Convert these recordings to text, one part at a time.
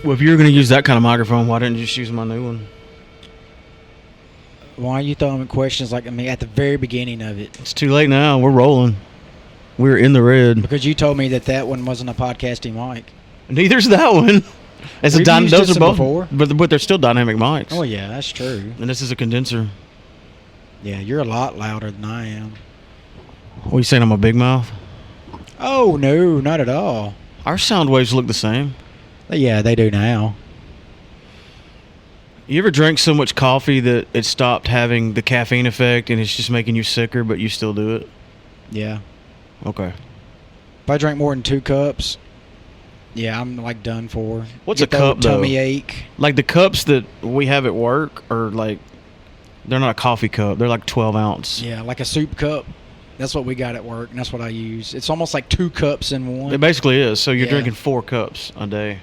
Well, if you were going to use that kind of microphone, why didn't you just use my new one? Why are you throwing questions like me at the very beginning of it? It's too late now. We're rolling. We're in the red. Because you told me that one wasn't a podcasting mic. Neither's that one. Those are both, before. But they're still dynamic mics. Oh yeah, that's true. And this is a condenser. Yeah, you're a lot louder than I am. What are you saying? I'm a big mouth? Oh no, not at all. Our sound waves look the same. Yeah, they do now. You ever drank so much coffee that it stopped having the caffeine effect and it's just making you sicker, but you still do it? Yeah. Okay. If I drink more than 2 cups, yeah, I'm like done for. What's a cup though? Tummy ache. Like the cups that we have at work are like, they're not a coffee cup. They're like 12 ounce. Yeah, like a soup cup. That's what we got at work, and that's what I use. It's almost like 2 cups in one. It basically is. So you're drinking 4 cups a day.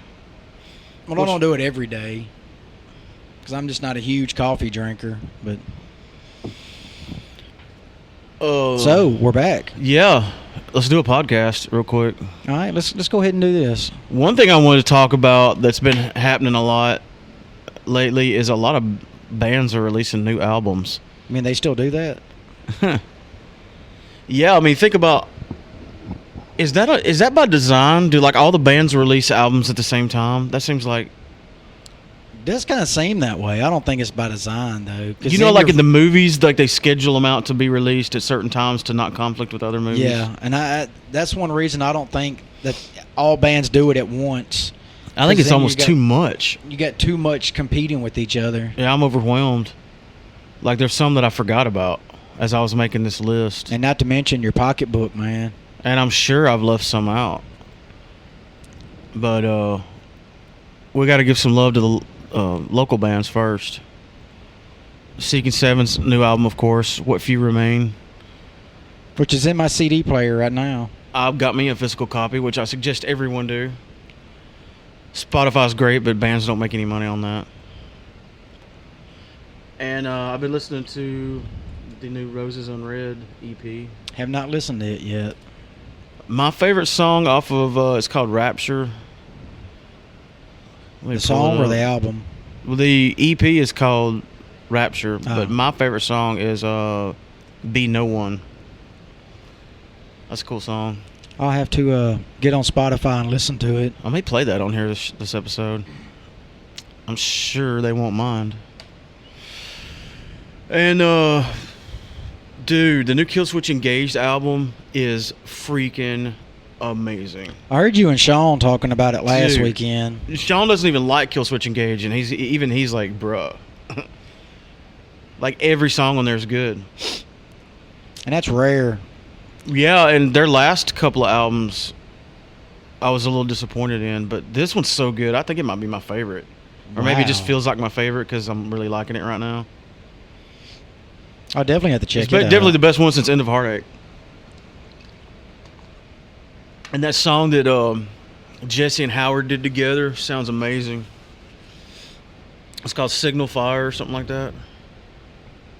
Well, I don't do it every day because I'm just not a huge coffee drinker. But so we're back. Yeah, let's do a podcast real quick. All right, let's go ahead and do this. One thing I wanted to talk about that's been happening a lot lately is a lot of bands are releasing new albums. I mean, they still do that? Yeah, I mean, think about, is that by design? Do like all the bands release albums at the same time? That seems like it does kind of seem that way. I don't think it's by design though. You know, like in the movies, like they schedule them out to be released at certain times to not conflict with other movies. Yeah, and that's one reason I don't think that all bands do it at once. I think it's almost too much. You got too much competing with each other. Yeah, I'm overwhelmed. Like there's some that I forgot about as I was making this list. And not to mention your pocketbook, man. And I'm sure I've left some out. But we got to give some love to the local bands first. Seeking Seven's new album, of course, What Few Remain. Which is in my CD player right now. I've got me a physical copy, which I suggest everyone do. Spotify's great, but bands don't make any money on that. And I've been listening to the new Roses Unread EP. Have not listened to it yet. My favorite song off of it's called Rapture. The song or the album? Well, the EP is called Rapture, but my favorite song is Be No One. That's a cool song. I'll have to get on Spotify and listen to it. I may play that on here this episode. I'm sure they won't mind. And dude, the new Killswitch Engaged album is freaking amazing. I heard you and Sean talking about it last weekend. Sean doesn't even like Killswitch Engage, and he's like, bruh. Like every song on there is good. And that's rare. Yeah, and their last couple of albums I was a little disappointed in, but this one's so good. I think it might be my favorite. Or maybe it just feels like my favorite because I'm really liking it right now. I'll definitely have to check it out. It's definitely the best one since End of Heartache. And that song that Jesse and Howard did together sounds amazing. It's called Signal Fire or something like that.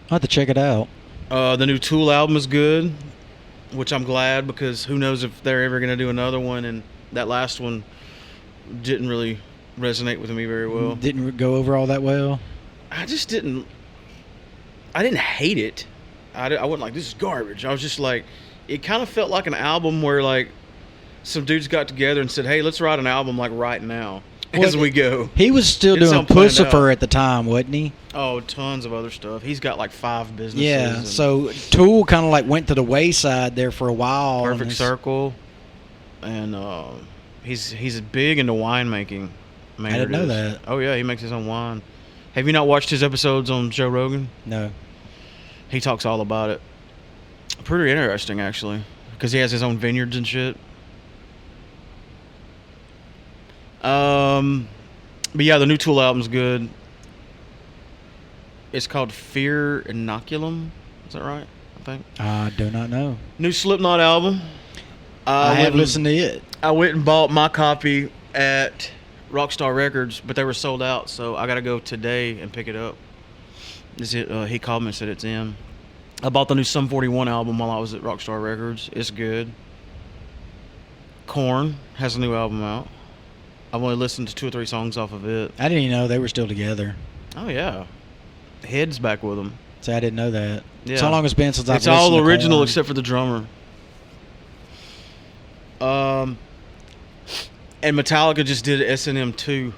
I'll have to check it out. The new Tool album is good, which I'm glad because who knows if they're ever going to do another one. And that last one didn't really resonate with me very well. Didn't go over all that well? I didn't hate it. I wasn't like, this is garbage. I was just like, it kind of felt like an album where like some dudes got together and said, hey, let's write an album like right now as we go. He was still doing Pussifer at the time, wasn't he? Oh, tons of other stuff. He's got like 5 businesses. Yeah, so Tool kind of like went to the wayside there for a while. Perfect Circle. And he's big into winemaking. I didn't know that. Oh, yeah, he makes his own wine. Have you not watched his episodes on Joe Rogan? No. He talks all about it. Pretty interesting, actually, because he has his own vineyards and shit. But yeah, the new Tool album's good. It's called Fear Inoculum. Is that right? I think. I do not know. New Slipknot album. I have listened to it. I went and bought my copy at Rockstar Records, but they were sold out, so I got to go today and pick it up. He called me and said it's in. I bought the new Sum 41 album while I was at Rockstar Records. It's good. Korn has a new album out. I've only listened to 2 or 3 songs off of it. I didn't even know they were still together. Oh yeah, Head's back with them. So I didn't know that. Yeah. So long it's been since I've It's listened all to original Korn. except for the drummer. And Metallica just did S&M 2,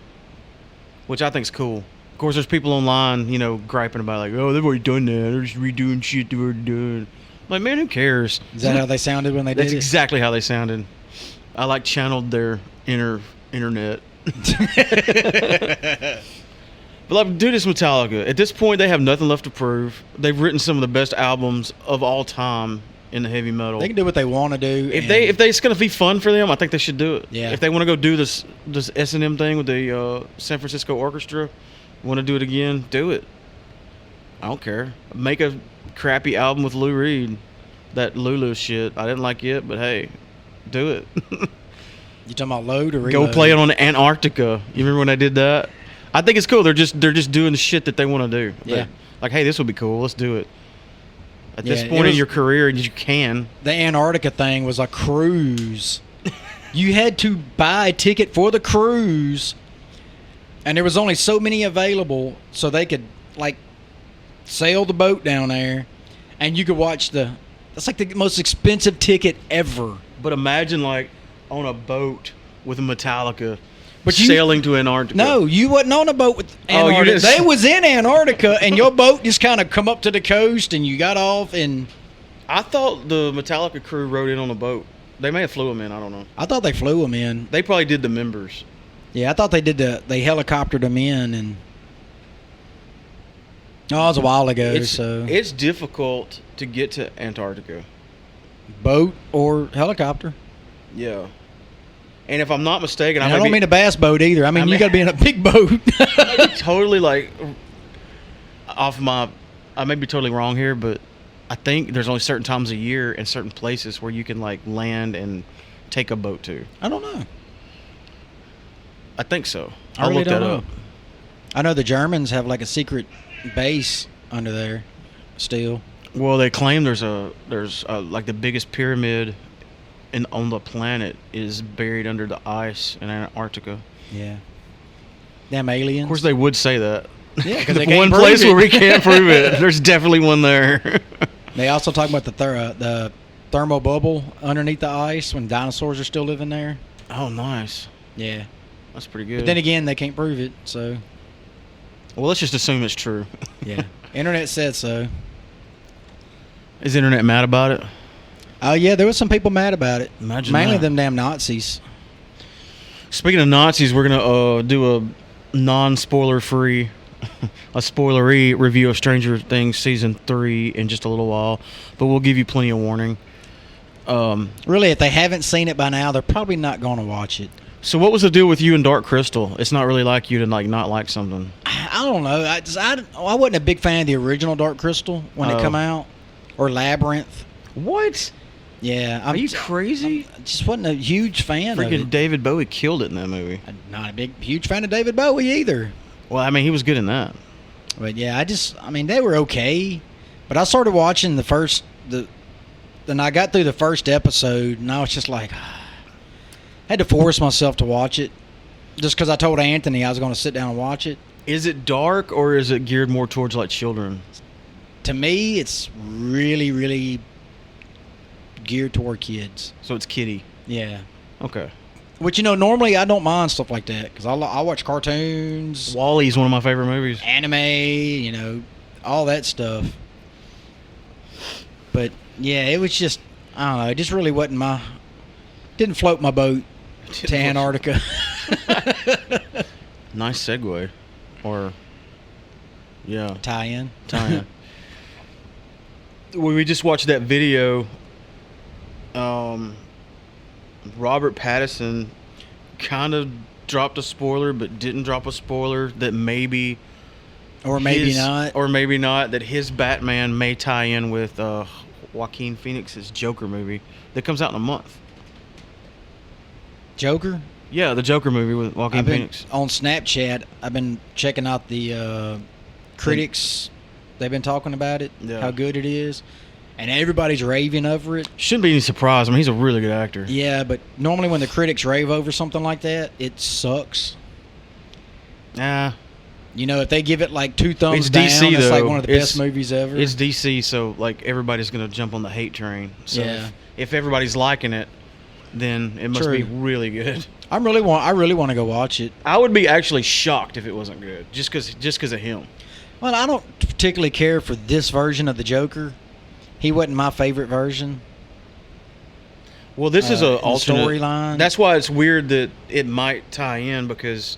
which I think is cool. Of course, there's people online, griping about like, oh, they've already done that. They're just redoing shit they've already done. I'm like, man, who cares? Is that how they sounded when they did That's it? exactly how they sounded. I like channeled their internet. But like, dude, it's Metallica. At this point, they have nothing left to prove. They've written some of the best albums of all time in the heavy metal. They can do what they want to do. If it's gonna be fun for them, I think they should do it. Yeah. If they want to go do this S&M thing with the San Francisco Orchestra, want to do it again, do it. I don't care. Make a crappy album with Lou Reed. That Lulu shit. I didn't like it, but hey, do it. You talking about load or reload? Go play it on Antarctica. You remember when I did that? I think it's cool. They're just doing the shit that they want to do. Yeah. Like, hey, this would be cool. Let's do it. At this Yeah, point in your career, you can. The Antarctica thing was a cruise. You had to buy a ticket for the cruise, and there was only so many available, so they could like sail the boat down there, and you could watch that's like the most expensive ticket ever. But imagine like on a boat with Metallica, But sailing to Antarctica. No, you wasn't on a boat with Oh, you Antarctica. didn't- They was in Antarctica, and your boat just kind of come up to the coast, and you got off, and I thought the Metallica crew rode in on a boat. They may have flew them in. I don't know. I thought they flew them in. They probably did the members. Yeah, I thought they did they helicoptered them in, and it was a while ago. It's difficult to get to Antarctica. Boat or helicopter. Yeah. And if I'm not mistaken, And I don't mean a bass boat either. I mean you got to be in a big boat. totally like off my. I may be totally wrong here, but I think there's only certain times a year and certain places where you can like land and take a boat to. I don't know. I think so. I I'll really look that don't know. up. I know the Germans have like a secret base under there still. Well, they claim there's like the biggest pyramid on the planet is buried under the ice in Antarctica. Yeah. Damn aliens. Of course, they would say that. Yeah, because The they one can't place prove where it. we can't prove it. There's definitely one there. They also talk about the thermal bubble underneath the ice when dinosaurs are still living there. Oh, nice. Yeah. That's pretty good. But then again, they can't prove it, so Well, let's just assume it's true. yeah. Internet said so. Is the internet mad about it? Oh yeah, there was some people mad about it. Imagine Mainly that. them damn Nazis. Speaking of Nazis, we're gonna do a non-spoiler free, a spoilery review of Stranger Things season 3 in just a little while, but we'll give you plenty of warning. Really, if they haven't seen it by now, they're probably not going to watch it. So what was the deal with you and Dark Crystal? It's not really like you to like not like something. I don't know. I wasn't a big fan of the original Dark Crystal when it Oh. come out, or Labyrinth. What? Yeah, Are you crazy? I just wasn't a huge fan of Freaking it. David Bowie killed it in that movie. I'm not a huge fan of David Bowie either. Well, I mean, he was good in that. But yeah, I mean, they were okay. But I started watching then I got through the first episode, and I was just like, I had to force myself to watch it, just because I told Anthony I was going to sit down and watch it. Is it dark or is it geared more towards like children? To me, it's really, really geared toward kids. So it's kiddie. Yeah. Okay. Which, normally I don't mind stuff like that, because I watch cartoons, Wall-E's one of my favorite movies. anime, all that stuff. But yeah, it was just, I don't know, it just really wasn't didn't float my boat to Antarctica. Nice segue. Or, yeah, Tie-in. tie-in. We just watched that video. Robert Pattinson kind of dropped a spoiler, but didn't drop a spoiler that maybe... Or maybe not. Or maybe not, that his Batman may tie in with Joaquin Phoenix's Joker movie that comes out in a month. Joker? Yeah, the Joker movie with Joaquin Phoenix. On Snapchat, I've been checking out the critics. They've been talking about it, Yeah. how good it is. and everybody's raving over it. Shouldn't be any surprise. I mean, he's a really good actor. Yeah, but normally when the critics rave over something like that, it sucks. You know, if they give it like 2 thumbs It's down, DC, it's like though. one of the best movies ever. It's DC, so like everybody's gonna jump on the hate train. So Yeah. if everybody's liking it, then it must True. be really good. I really want to go watch it. I would be actually shocked if it wasn't good, just because of him. Well, I don't particularly care for this version of the Joker. He wasn't my favorite version. Well, this is a alternate storyline. That's why it's weird that it might tie in because,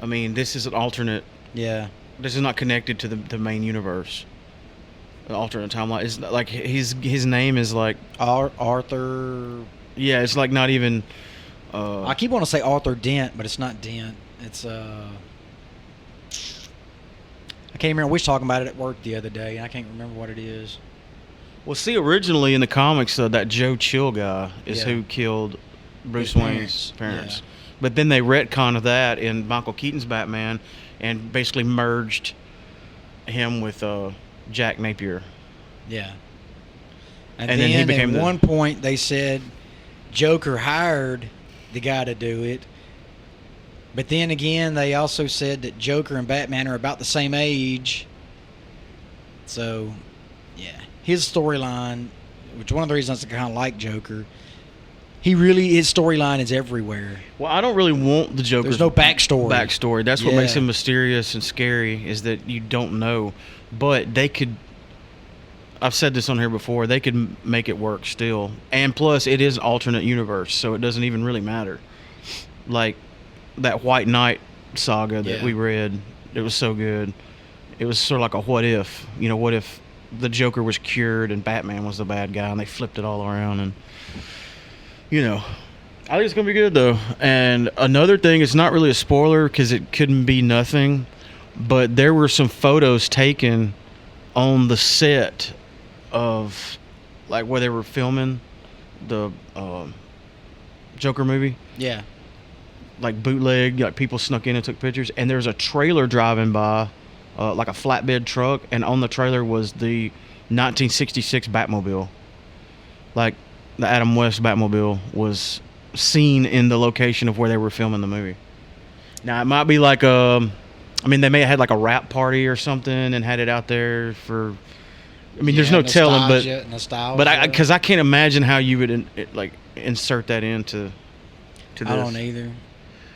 I mean, this is an alternate. Yeah. This is not connected to the main universe. The alternate timeline is like his name is like Arthur. Yeah, it's like not even. I keep wanting to say Arthur Dent, but it's not Dent. It's I can't remember. We was talking about it at work the other day, and I can't remember what it is. Well, see, originally in the comics, that Joe Chill guy is who killed Bruce Wayne's parents. Yeah. But then they retconned that in Michael Keaton's Batman and basically merged him with Jack Napier. Yeah. And then he became at one point they said Joker hired the guy to do it. But then again, they also said that Joker and Batman are about the same age. So, yeah. His storyline, which one of the reasons I kind of like Joker, his storyline is everywhere. Well, I don't really want the Joker's There's no backstory. That's what makes him mysterious and scary, is that you don't know. But they could, I've said this on here before, they could make it work still. And plus, it is an alternate universe, so it doesn't even really matter. Like that White Knight saga that we read, it was so good. It was sort of like a what if. You know, what if the Joker was cured and Batman was the bad guy, and they flipped it all around, and you know, I think it's gonna be good though. And another thing, it's not really a spoiler because it couldn't be nothing, but there were some photos taken on the set of like where they were filming the Joker movie. Yeah. Like bootleg, like people snuck in and took pictures, and there's a trailer driving by, like a flatbed truck, and on the trailer was the 1966 Batmobile. Like the Adam West Batmobile was seen in the location of where they were filming the movie. Now it might be like I mean, they may have had like a rap party or something and had it out there for. I mean, there's no telling, but because I can't imagine how you would insert that into this. I don't either.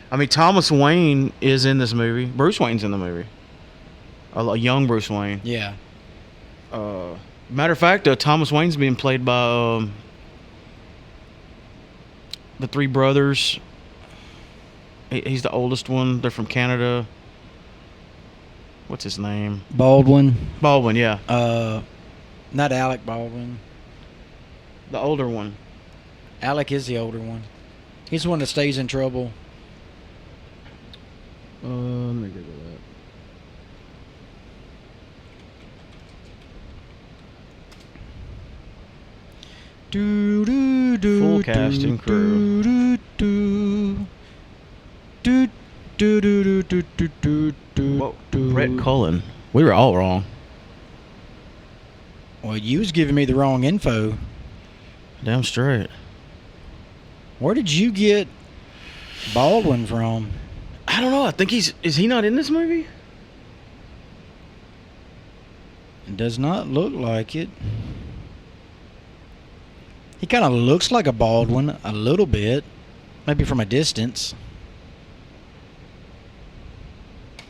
I mean, Thomas Wayne is in this movie. Bruce Wayne's in the movie. A young Bruce Wayne. Yeah. Matter of fact, Thomas Wayne's being played by the three brothers. He's the oldest one. They're from Canada. What's his name? Baldwin, yeah. Not Alec Baldwin. The older one. Alec is the older one. He's the one that stays in trouble. Let me Google that. Full cast and crew. Whoa, Brett Cullen. We were all wrong. Well, you was giving me the wrong info. Damn straight. Where did you get Baldwin from? I don't know. I think is he not in this movie? It does not look like it. He kind of looks like a Baldwin a little bit. Maybe from a distance.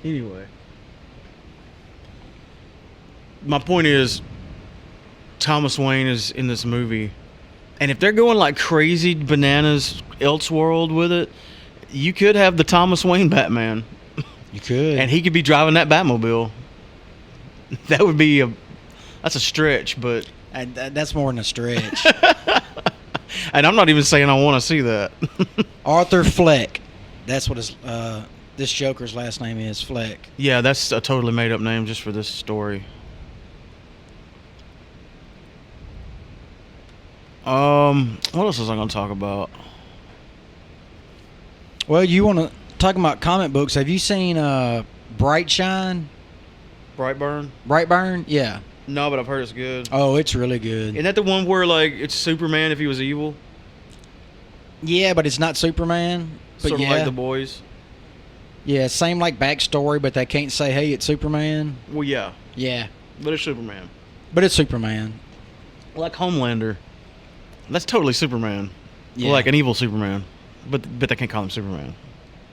Anyway. My point is, Thomas Wayne is in this movie. And if they're going like crazy bananas Elseworld with it, you could have the Thomas Wayne Batman. You could. And he could be driving that Batmobile. That would be that's a stretch, but... that's more than a stretch. And I'm not even saying I want to see that. Arthur Fleck. That's what this Joker's last name is, Fleck. Yeah, that's a totally made-up name just for this story. What else was I going to talk about? Well, you want to talk about comic books. Have you seen Brightburn? Brightburn? Brightburn? Yeah. No, but I've heard it's good. Oh, it's really good. Isn't that the one where like it's Superman if he was evil? Yeah, but it's not Superman. But Sort of yeah, like The Boys. yeah, same like backstory, but they can't say, "Hey, it's Superman." Well, yeah, Yeah, but it's Superman. but it's Superman. Like Homelander. That's totally Superman. Yeah. Like an evil Superman. But they can't call him Superman.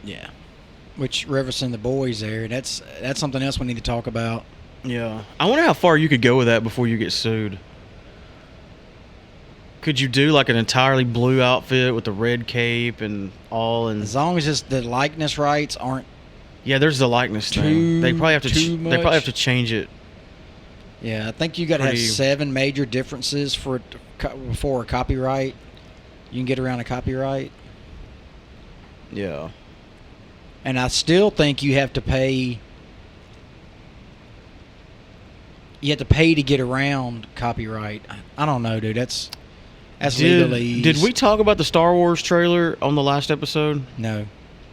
Yeah, which referencing the boys there. That's something else we need to talk about. Yeah. I wonder how far you could go with that before you get sued. Could you do like an entirely blue outfit with the red cape and all? And As long as it's the likeness rights aren't. yeah, there's the likeness thing. They probably have to. too They probably have much. to change it. Yeah, I think you got to have Pretty- 7 major differences before a copyright. You can get around a copyright. Yeah. And I still think you have to pay. You have to pay to get around copyright. I don't know, dude. That's legalese. Did we talk about the Star Wars trailer on the last episode? No,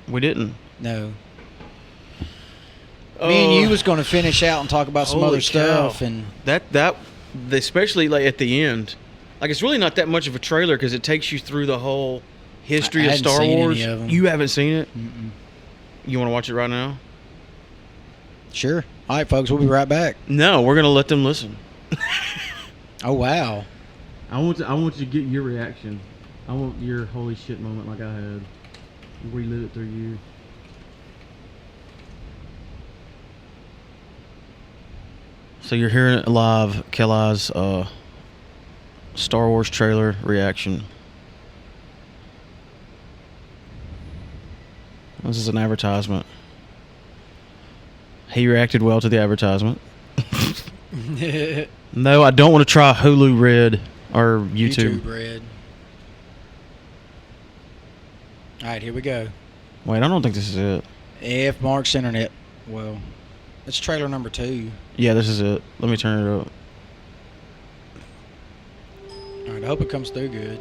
We didn't. no. Me and you was going to finish out and talk about some Holy other stuff, cow. and that especially like at the end, like it's really not that much of a trailer because it takes you through the whole history I of hadn't Star seen any Wars. of 'em. You haven't seen it? mm-mm. You want to watch it right now? Sure. All right, folks, we'll be right back. No, we're gonna let them listen. Oh wow. I want you to get your reaction. I want your holy shit moment like I had. Relive it through you. So you're hearing it live, Kelly's Star Wars trailer reaction. This is an advertisement. He reacted well to the advertisement. No, I don't want to try Hulu Red or YouTube. Red. All right, here we go. Wait, I don't think this is it. F Mark's Internet. Well, it's trailer number 2. Yeah, this is it. Let me turn it up. All right, I hope it comes through good.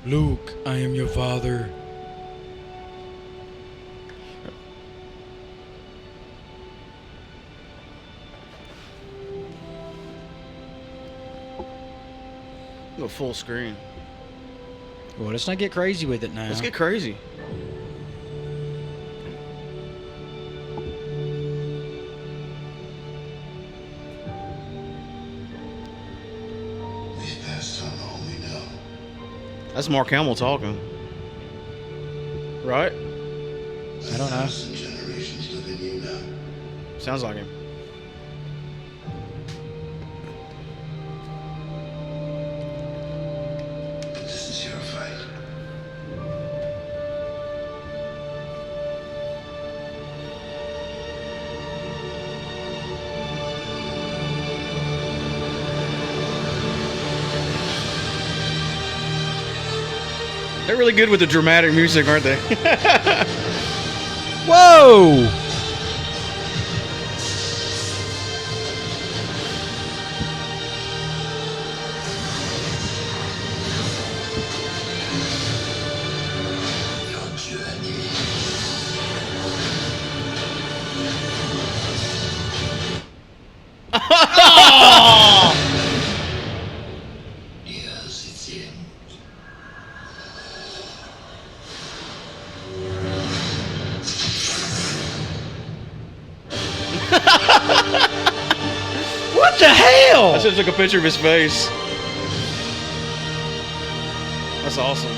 Luke, I am your father. Go full screen. Well, let's not get crazy with it now. Let's get crazy. We've passed on all we know. That's Mark Hamill talking. Right? I don't know. 1,000 generations live in you now. Sounds like him. But this is your fight. They're really good with the dramatic music, aren't they? Whoa! Your journey. Yes, it's in. What the hell? I should have took a picture of his face. That's awesome.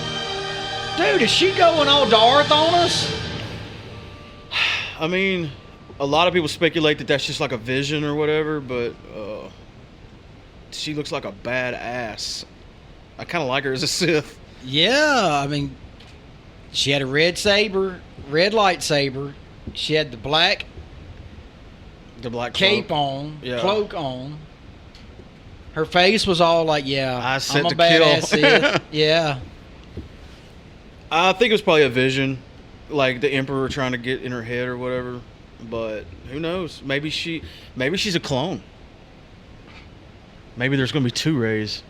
Dude, is she going all Darth on us? I mean, a lot of people speculate that that's just like a vision or whatever, but she looks like a badass. I kind of like her as a Sith. Yeah, I mean, she had a red lightsaber. She had the black The black cape cloak. on, Yeah. cloak on. Her face was all like, yeah, I set I'm a to badass kill. Sith. Yeah. I think it was probably a vision, like the Emperor trying to get in her head or whatever. But who knows? Maybe she's a clone. Maybe there's going to be 2 Reys.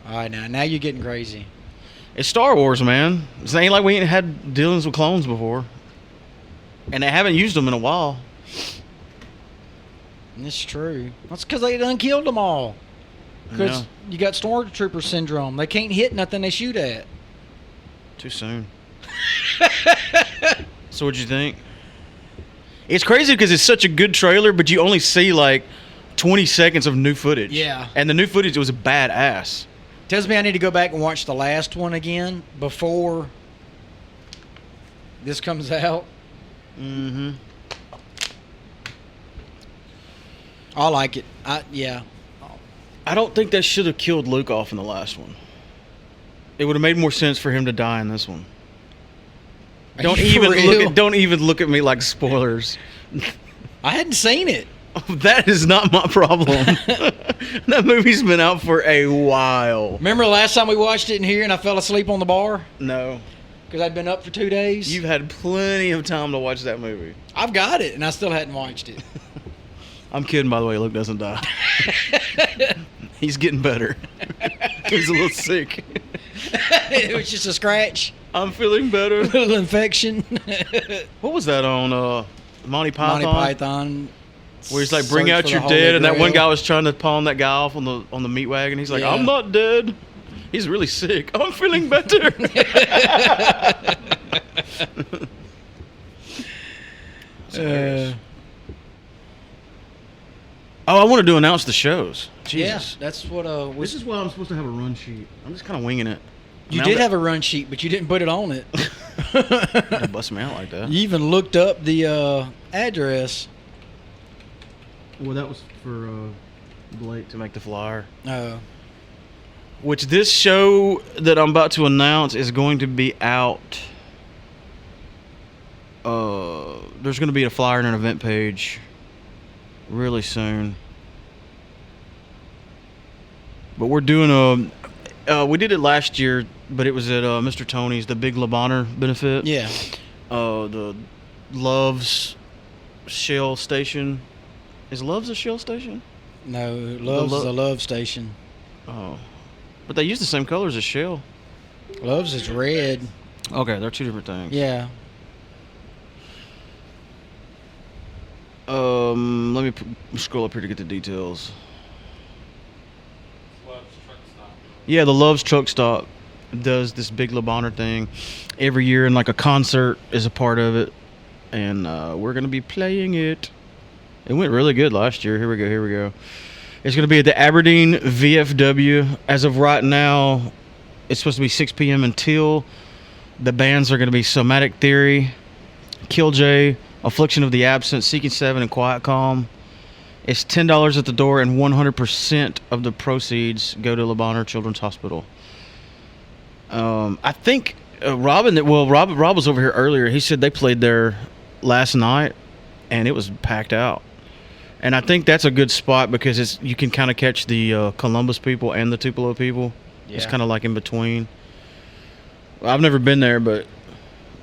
All right, now you're getting crazy. It's Star Wars, man. It ain't like we ain't had dealings with clones before, and they haven't used them in a while. It's true. That's because they done killed them all. Because Yeah. you got stormtrooper syndrome. They can't hit nothing they shoot at. Too soon. So what'd you think? It's crazy because it's such a good trailer, but you only see like 20 seconds of new footage. Yeah. And the new footage was badass. Tells me I need to go back and watch the last one again before this comes out. Mm-hmm. I like it. Yeah. I don't think that should have killed Luke off in the last one. It would have made more sense for him to die in this one. Are Don't you even for look real? at don't even look at me like spoilers. I hadn't seen it. That is not my problem. That movie's been out for a while. Remember the last time we watched it in here and I fell asleep on the bar? No. Because I'd been up for 2 days? You've had plenty of time to watch that movie. I've got it, and I still hadn't watched it. I'm kidding, by the way. Luke doesn't die. He's getting better. He's a little sick. It was just a scratch. I'm feeling better. A little infection. What was that on Monty Python? Monty Python. Where he's like, bring Search out for your the Holy dead, and that one Grail. guy was trying to pawn that guy off on the meat wagon. He's like, Yeah. I'm not dead. He's really sick. I'm feeling better. It's hilarious. I wanted to announce the shows. Jesus. Yeah, that's what This is why I'm supposed to have a run sheet. I'm just kind of winging it. you did have a run sheet, but you didn't put it on it. Don't bust me out like that. You even looked up the address. Well, that was for Blake to make the flyer. Oh. Which this show that I'm about to announce is going to be out. There's going to be a flyer and an event page really soon. But we're doing we did it last year, but it was at Mr. Tony's, the Big LeBonner benefit. Yeah. The Love's Shell Station. Is Love's a Shell Station? No, Love's is a love station. Oh. But they use the same colors as Shell. Love's is red. Okay, they're two different things. Yeah. Let me scroll up here to get the details. Yeah, the Love's Truck Stop does this Big LeBonner thing every year, and like a concert is a part of it, and we're gonna be playing it. It went really good last year. Here we go. It's gonna be at the Aberdeen VFW. As of right now, it's supposed to be 6 p.m. until. The bands are gonna be Somatic Theory, Killjoy, Affliction of the Absent, Seeking Seven, and Quiet Calm. It's $10 at the door, and 100% of the proceeds go to LeBonner Children's Hospital. I think Rob was over here earlier. He said they played there last night, and it was packed out. And I think that's a good spot because you can kind of catch the Columbus people and the Tupelo people. Yeah. It's kind of like in between. I've never been there, but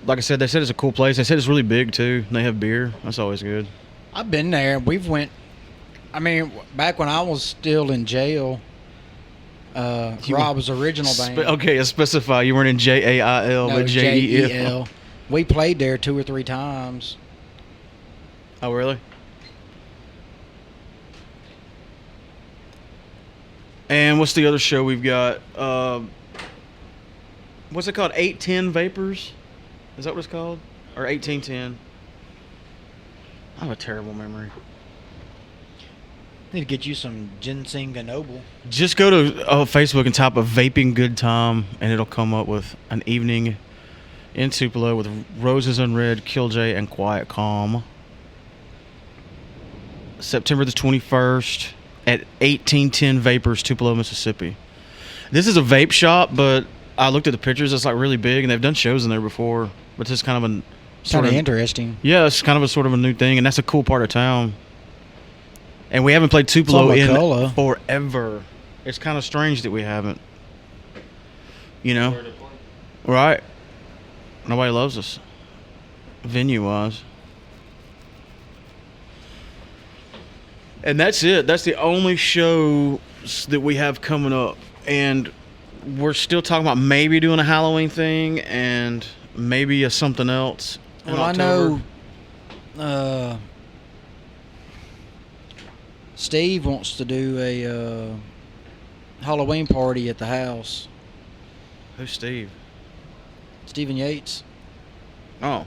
like I said, they said it's a cool place. They said it's really big too. They have beer. That's always good. I've been there. Back when I was still in jail, Rob's original band. Okay, specify. You weren't in JAIL, No, but JEL. JEL. We played there 2 or 3 times. Oh, really? And what's the other show we've got? What's it called? 810 Vapors? Is that what it's called? Or 1810? I have a terrible memory. Need to get you some ginseng and noble. Just go to Facebook and type a vaping good time, and it'll come up with an evening in Tupelo with Roses Unread, Killjoy, and Quiet Calm. September the 21st at 1810 Vapors, Tupelo, Mississippi. This is a vape shop, but I looked at the pictures. It's like really big, and they've done shows in there before. But it's kind of a Sort of interesting. Yeah, it's kind of a sort of a new thing, and that's a cool part of town. And we haven't played Tupelo It's in on McCullough. forever. It's kind of strange that we haven't. You know? Right? Nobody loves us. Venue-wise. And that's it. That's the only show that we have coming up. And we're still talking about maybe doing a Halloween thing and maybe a something else in Well, October. I know Steve wants to do a Halloween party at the house. Who's Steve? Stephen Yates. Oh.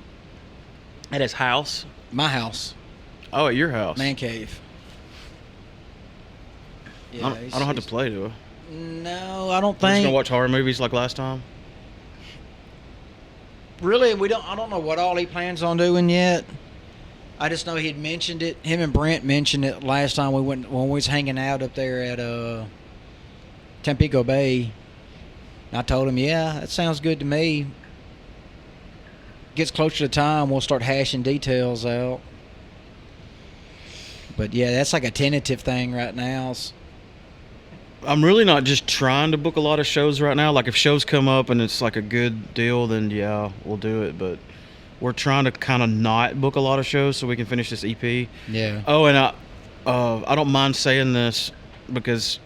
At his house? My house. Oh, at your house. Man cave. Yeah, I don't have to play, do I? No, I don't I'm just think. gonna watch horror movies like last time. Really, I don't know what all he plans on doing yet. I just know he'd mentioned it. Him and Brent mentioned it last time when we was hanging out up there at Tampico Bay. And I told him, yeah, that sounds good to me. Gets closer to time, we'll start hashing details out. But yeah, that's like a tentative thing right now. I'm really not just trying to book a lot of shows right now. Like, if shows come up and it's like a good deal, then yeah, we'll do it. But we're trying to kind of not book a lot of shows so we can finish this EP. Yeah. Oh, and I don't mind saying this because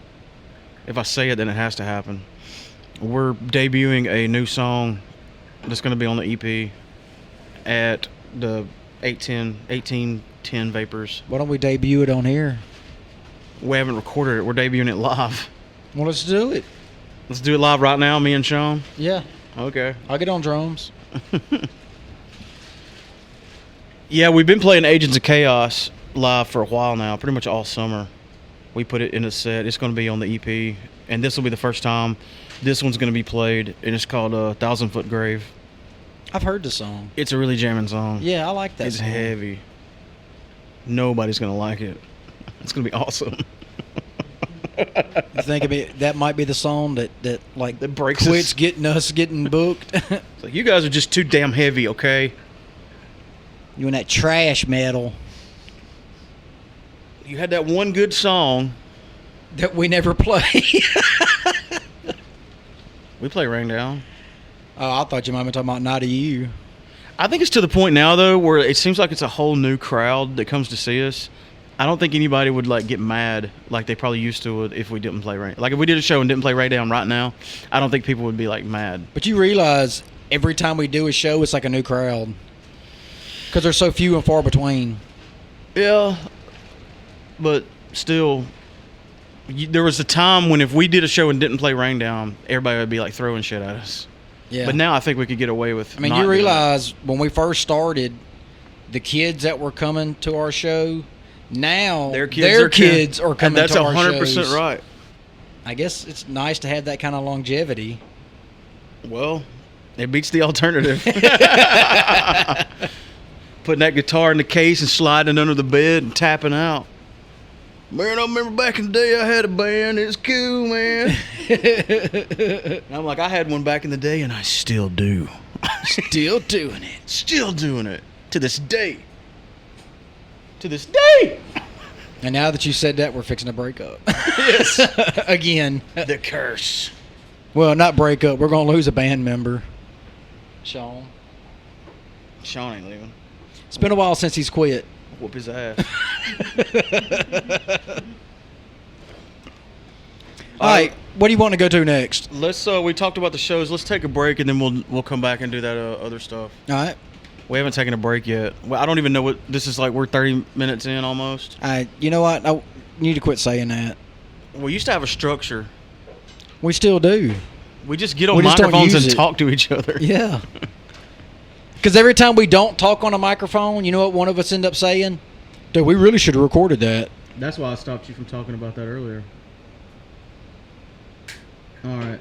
if I say it, then it has to happen. We're debuting a new song that's going to be on the EP at the 1810 Vapors. Why don't we debut it on here? We haven't recorded it. We're debuting it live. Well, let's do it. Let's do it live right now, me and Sean. Yeah. Okay. I'll get on drums. Yeah, we've been playing Agents of Chaos live for a while now, pretty much all summer. We put it in a set. It's going to be on the EP, and this will be the first time this one's going to be played, and it's called 1,000 Foot Grave. I've heard the song. It's a really jamming song. Yeah, I like that It's song. heavy. Nobody's going to like it. It's going to be awesome. You think that might be the song that like That breaks quits us. getting booked. It's like, you guys are just too damn heavy, okay? You and that trash metal You had that one good song. that we never play. We play Rain Down. Oh, I thought you might be talking about Not of You. I think it's to the point now, though, where it seems like it's a whole new crowd that comes to see us. I don't think anybody would like get mad like they probably used to would if we didn't play Rain. Like, if we did a show and didn't play Rain Down right now, I don't think people would be like mad. But you realize every time we do a show, it's like a new crowd because there's so few and far between. Yeah, but still, there was a time when if we did a show and didn't play Rain Down, everybody would be like throwing shit at us. Yeah. But now I think we could get away with. I mean, not you doing realize when we first started, the kids that were coming to our show, now Their kids kids are coming and that's to our 100% shows. right. I guess it's nice to have that kind of longevity. Well, it beats the alternative. Putting that guitar in the case and sliding it under the bed and tapping out. Man, I remember back in the day I had a band. It's cool, man. And I'm like, I had one back in the day, and I still do. Still doing it. Still doing it. To this day. To this day. And now that you said that, we're fixing to break up. Yes. Again. The curse. Well, not break up. We're going to lose a band member. Sean. Sean ain't leaving. It's been a while since he's quit. Whoop his ass. All right. What do you want to go to next? Let's. We talked about the shows. Let's take a break, and then we'll come back and do that other stuff. All right. We haven't taken a break yet. Well, I don't even know what this is like. We're 30 minutes in almost. You know what? I need to quit saying that. We used to have a structure. We still do. We just get on We just don't microphones use and it. talk to each other. Yeah. Because every time we don't talk on a microphone, you know what one of us end up saying? Dude, we really should have recorded that. That's why I stopped you from talking about that earlier. All right.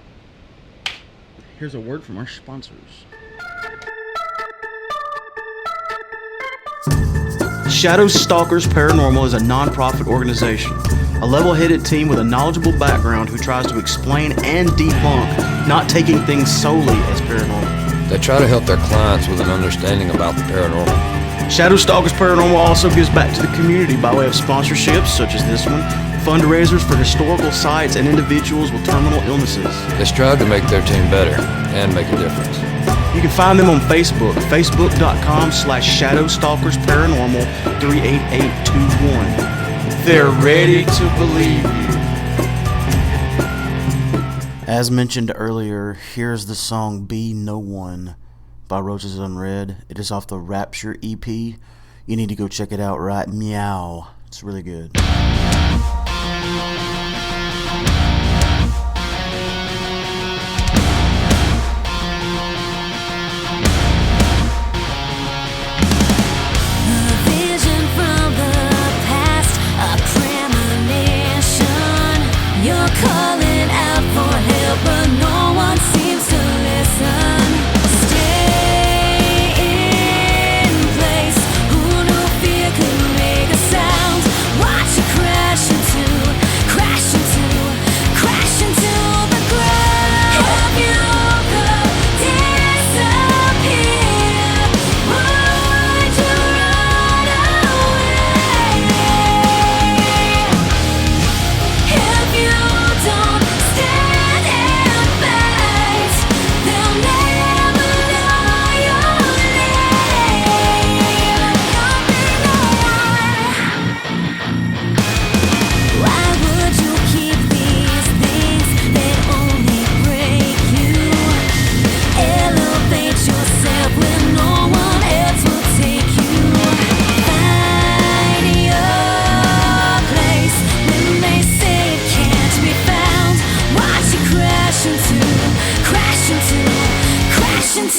Here's a word from our sponsors. Shadow Stalkers Paranormal is a non-profit organization, a level-headed team with a knowledgeable background who tries to explain and debunk, not taking things solely as paranormal. They try to help their clients with an understanding about the paranormal. Shadow Stalkers Paranormal also gives back to the community by way of sponsorships, such as this one, fundraisers for historical sites and individuals with terminal illnesses. They strive to make their team better and make a difference. You can find them on Facebook, facebook.com/ShadowStalkersParanormal 38821. They're ready to believe you. As mentioned earlier, here's the song Be No One by Roses Unread. It is off the Rapture EP. You need to go check it out right meow. It's really good. Vision from the past, a premonition. You're calling out for help, but no one seems to listen. Stay in place. Who knew fear could make a sound? Watch it crash into the ground. If you could disappear, would you run away? If you don't stand and fight, they'll never know your name. Why would you keep these things that only break you? Elevate yourself when no one else will take you. Find your place when they say it can't be found. Watch it crash into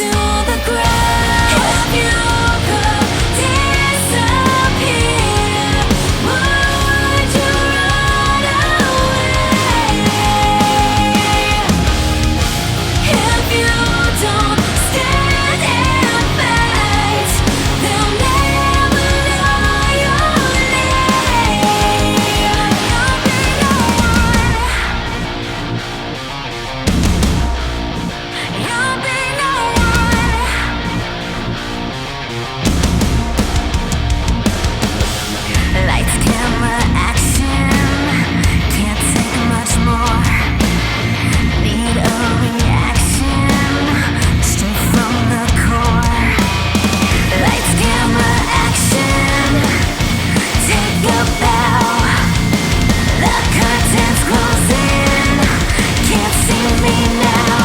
the ground. If you could disappear, would you run away? If you don't stand and fight, they'll never know your name. You'll be no one. Lights, camera, action. Can't take much more. Need a reaction straight from the core. Lights, camera, action. Take a bow. The curtains close in. Can't see me now.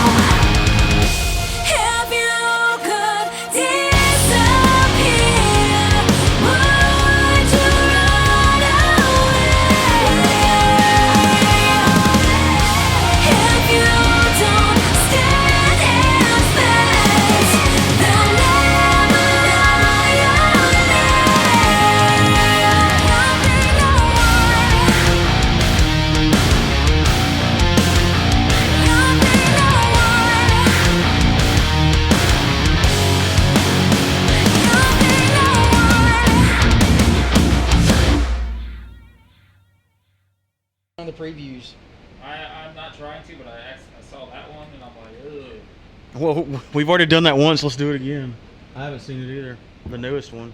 If you could disappear, would you run away? If you don't stand and fight, they'll never know your name. You'll be no one. You'll be no one. You'll be no one. On the previews. I'm not trying to, but I saw that one and I'm like, ugh. Well, we've already done that once. Let's do it again. I haven't seen it either. The newest one.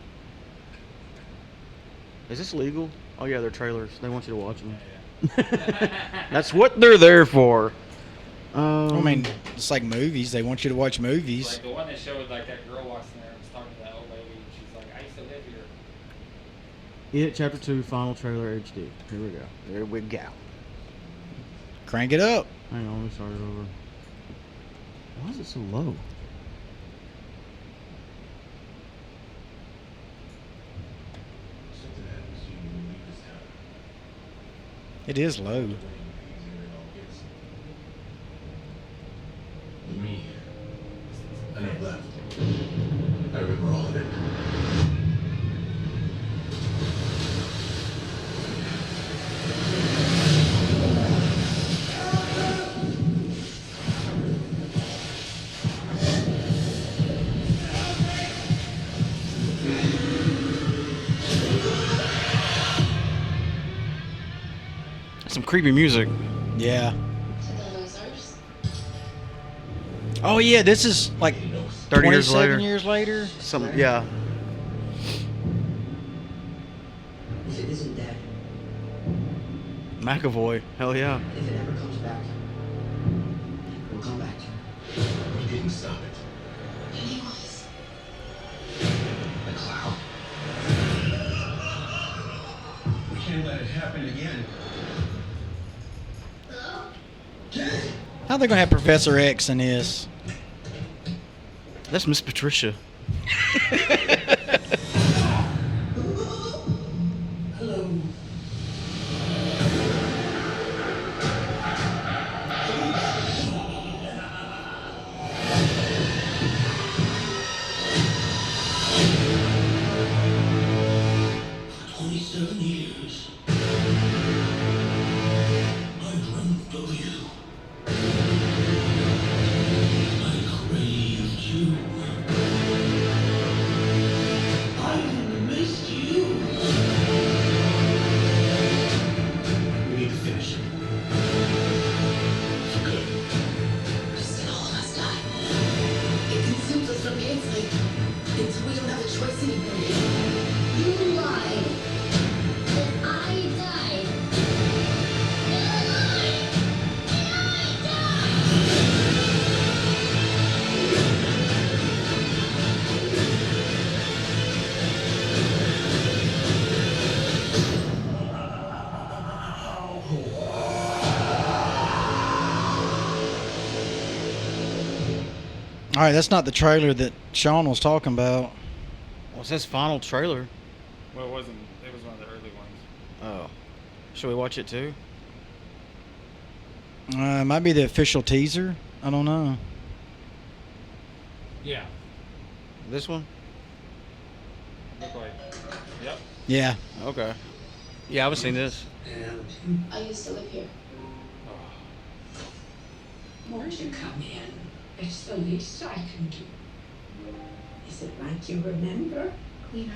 Is this legal? Oh yeah, they're trailers. They want you to watch them. That's what they're there for. I mean, it's like movies. They want you to watch movies. Like the one that showed like that girl walks in there and was talking to that old lady and she's like, I used to live here. It Chapter 2 Final Trailer HD. Here we go. There we go. Crank it up. Hang on, let me start it over. Why is it so low? Something happens to you when you leave this town. It is low. The way easier it all gets. With me, I never left. I remember all of it. Some creepy music. Yeah. To the losers. Oh yeah, this is like 30 years 27 later. years later. Some, yeah. If it isn't dead, McAvoy. Hell yeah. if it ever comes back, we'll come back to it. You didn't stop it. He was. The cloud. We can't let it happen again. Hello? How they gonna have Professor X in this? That's Miss Patricia. Hello. All right, that's not the trailer that Sean was talking about. What's this final trailer? Well, it wasn't. It was one of the early ones. Oh. Should we watch it too? Might be the official teaser. I don't know. Yeah. This one? Look like. Yep. Yeah. Okay. Yeah, I haven't seen this. I used to live here. Won't you come in? It's the least I can do. Is it like you remember? Cleaner.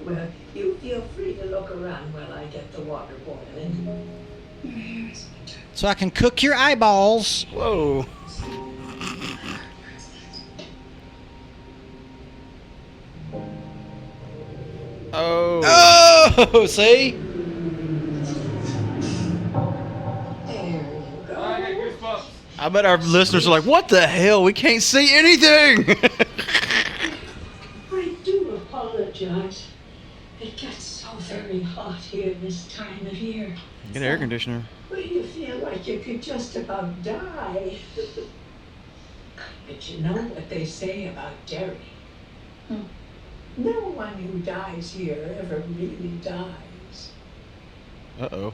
Well, you feel free to look around while I get the water boiling. Your hair is winter. So I can cook your eyeballs. Whoa. Oh. Oh, see? There you Oh, I got go. goosebumps. I bet our listeners are like, what the hell? We can't see anything. I do apologize. It gets so very hot here this time of year. Get an air conditioner. Well, you feel like you could just about die. But you know what they say about Derry? Hmm. No one who dies here ever really dies. Uh-oh.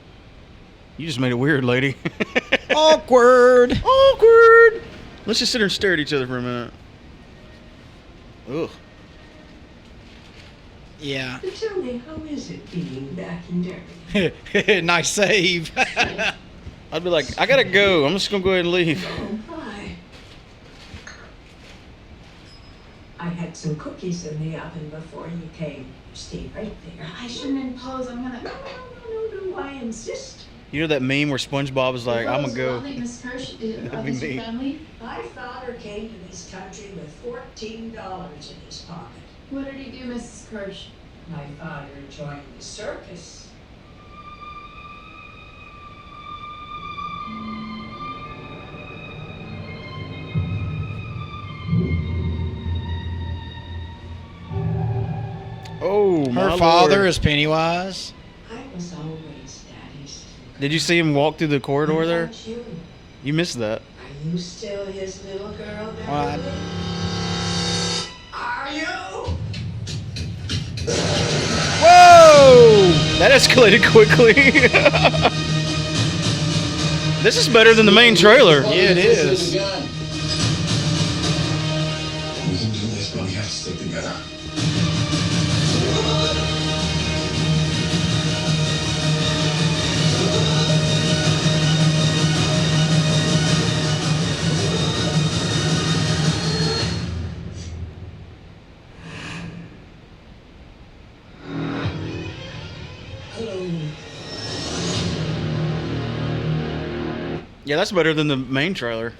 You just made it weird, lady. Awkward. Awkward. Let's just sit here and stare at each other for a minute. Ugh. Yeah. But tell me, how is it being back in Derry? Nice save. I'd be like, I gotta go. I'm just gonna go ahead and leave. Oh, hi. I had some cookies in the oven before you came. Stay right there. I shouldn't impose. I'm gonna. No, I insist. You know that meme where SpongeBob was like, I'm gonna go. Miss Kirsch, That'd are be these me. your family? My father came to this country with $14 in his pocket. What did he do, Mrs. Kirsch? My father joined the circus. Oh, my Her father Lord. is Pennywise. I was always Daddy's. Did you see him walk through the corridor What there? about you? You missed that. Are you still his little girl, Beverly? Well, Are you? Whoa! That escalated quickly. This is better than the main trailer. Yeah, it is. We can do this, but we have to stick together. Hello. Yeah, that's better than the main trailer.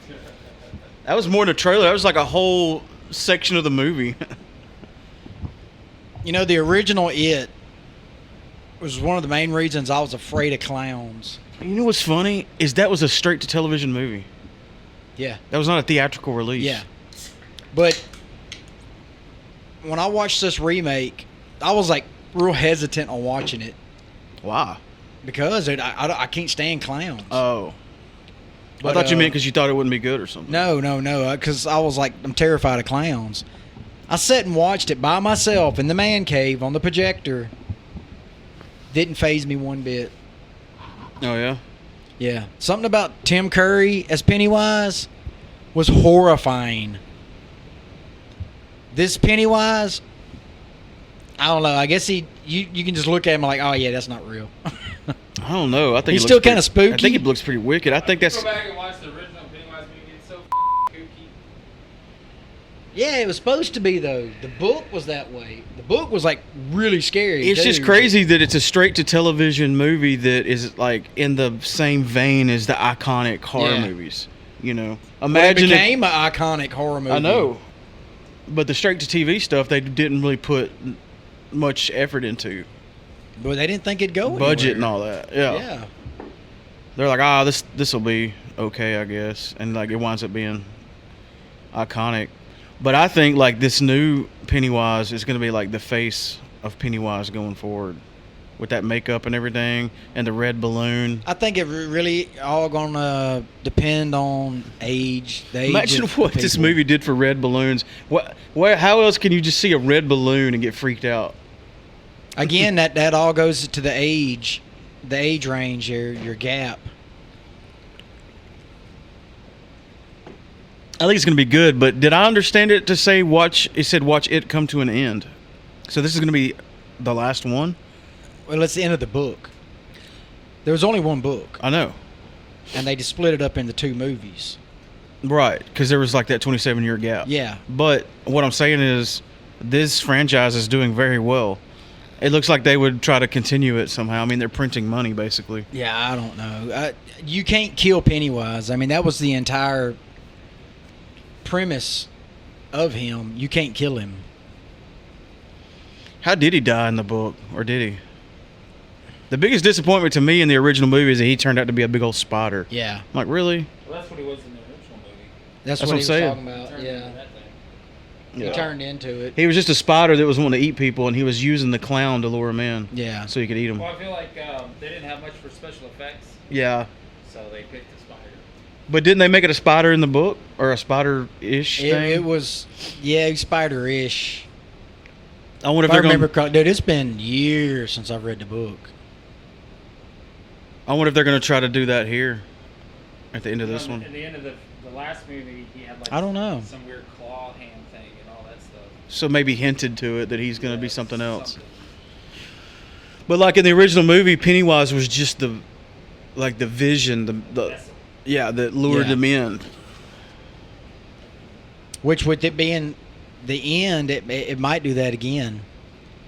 That was more than a trailer. That was like a whole section of the movie. You know, the original It was one of the main reasons I was afraid of clowns. You know what's funny? Is that was a straight-to-television movie. Yeah. That was not a theatrical release. Yeah. But when I watched this remake, I was like real hesitant on watching it Wow. because I can't stand clowns. Oh. But, I thought you uh, meant because you thought it wouldn't be good or something. No, because I was like, I'm terrified of clowns. I sat and watched it by myself in the man cave on the projector. Didn't faze me one bit. Oh, yeah? Yeah. Something about Tim Curry as Pennywise was horrifying. This Pennywise, I don't know. I guess you can just look at him like, oh, yeah, that's not real. I don't know. I think He's it still looks pretty- kinda spooky. I think it looks pretty wicked. I think that's... Go back and watch the original Pennywise movie. It's so kooky. Yeah, it was supposed to be, though. The book was that way. The book was, like, really scary. It's just too. crazy that it's a straight-to-television movie that is, like, in the same vein as the iconic horror Yeah. movies. You know? Well, it Imagine if... became an iconic horror movie. I know. But the straight-to-TV stuff, they didn't really put much effort into. But they didn't think it'd go Budget anywhere. and all that. Yeah. Yeah. They're like, this will be okay, I guess. And, like, it winds up being iconic. But I think, like, this new Pennywise is going to be, like, the face of Pennywise going forward. with that makeup and everything, and the red balloon. I think it really all gonna depend on age. The age Imagine of what this people. movie did for red balloons. How else can you just see a red balloon and get freaked out? Again, that all goes to the age range, your gap. I think it's going to be good, but did I understand it to say watch? It said watch it come to an end. So this is going to be the last one. Well, it's the end of the book. There was only one book, I know, and they just split it up into 2 movies. right? Because there was like that 27-year gap. Yeah. But what I'm saying is, this franchise is doing very well. It looks like they would try to continue it somehow. I mean, they're printing money basically. Yeah, I don't know. You can't kill Pennywise. I mean, that was the entire premise of him. You can't kill him. How did he die in the book, or did he? The biggest disappointment to me in the original movie is that he turned out to be a big old spider. Yeah. I'm like, really? Well, that's what he was in the original movie. That's That's what what he I'm was saying. talking about. Turned into Yeah. that thing. He turned into it. He was just a spider that was wanting to eat people, and he was using the clown to lure him in. Yeah. So he could eat them. Well, I feel like they didn't have much for special effects, Yeah. so they picked a spider. But didn't they make it a spider in the book? Or a spider-ish thing? It was, yeah, spider-ish. I wonder if If I they're remember going correctly, dude, it's been years since I've read the book. I wonder if they're going to try to do that here at the end of this You know, one. At the end of the last movie, he had like I don't know. some weird claw hand thing and all that stuff. So maybe hinted to it that he's going to be Yeah, something else. something. But like in the original movie, Pennywise was just the vision, Vessel. that lured Yeah. them in. Which, with it being the end, it might do that again.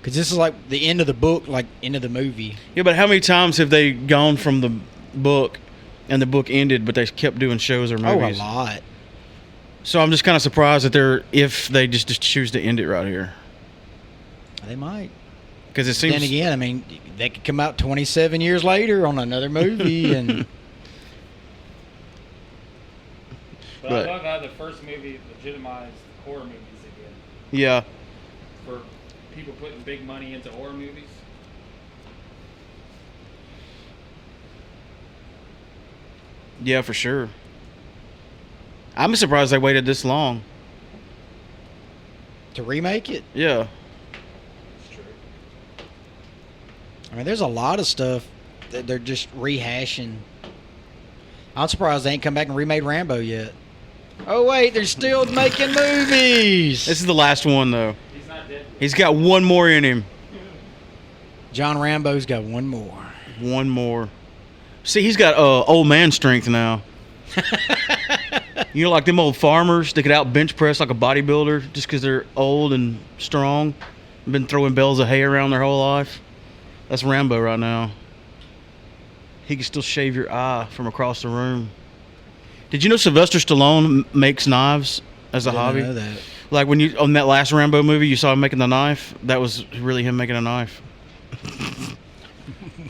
Because this is like the end of the book, like end of the movie. Yeah, but how many times have they gone from the book and the book ended, but they kept doing shows or movies? Oh, a lot. So I'm just kind of surprised that if they just choose to end it right here. They might. Because it seems... Then again, I mean, they could come out 27 years later on another movie, and But Right. I love how the first movie legitimized horror movies again. Yeah. For people putting big money into horror movies. Yeah, for sure. I'm surprised they waited this long. to remake it. Yeah. It's true. I mean, there's a lot of stuff that they're just rehashing. I'm surprised they ain't come back and remade Rambo yet. Oh wait, they're still making movies. This is the last one, though. He's not dead. He's got one more in him. John Rambo's got one more. One more. See, he's got old man strength now. You know, like them old farmers, they could out bench press like a bodybuilder just because they're old and strong. Been throwing bales of hay around their whole life. That's Rambo right now. He can still shave your eye from across the room. Did you know Sylvester Stallone makes knives as a Didn't hobby? know that. Like when you on that last Rambo movie, you saw him making the knife. That was really him making a knife.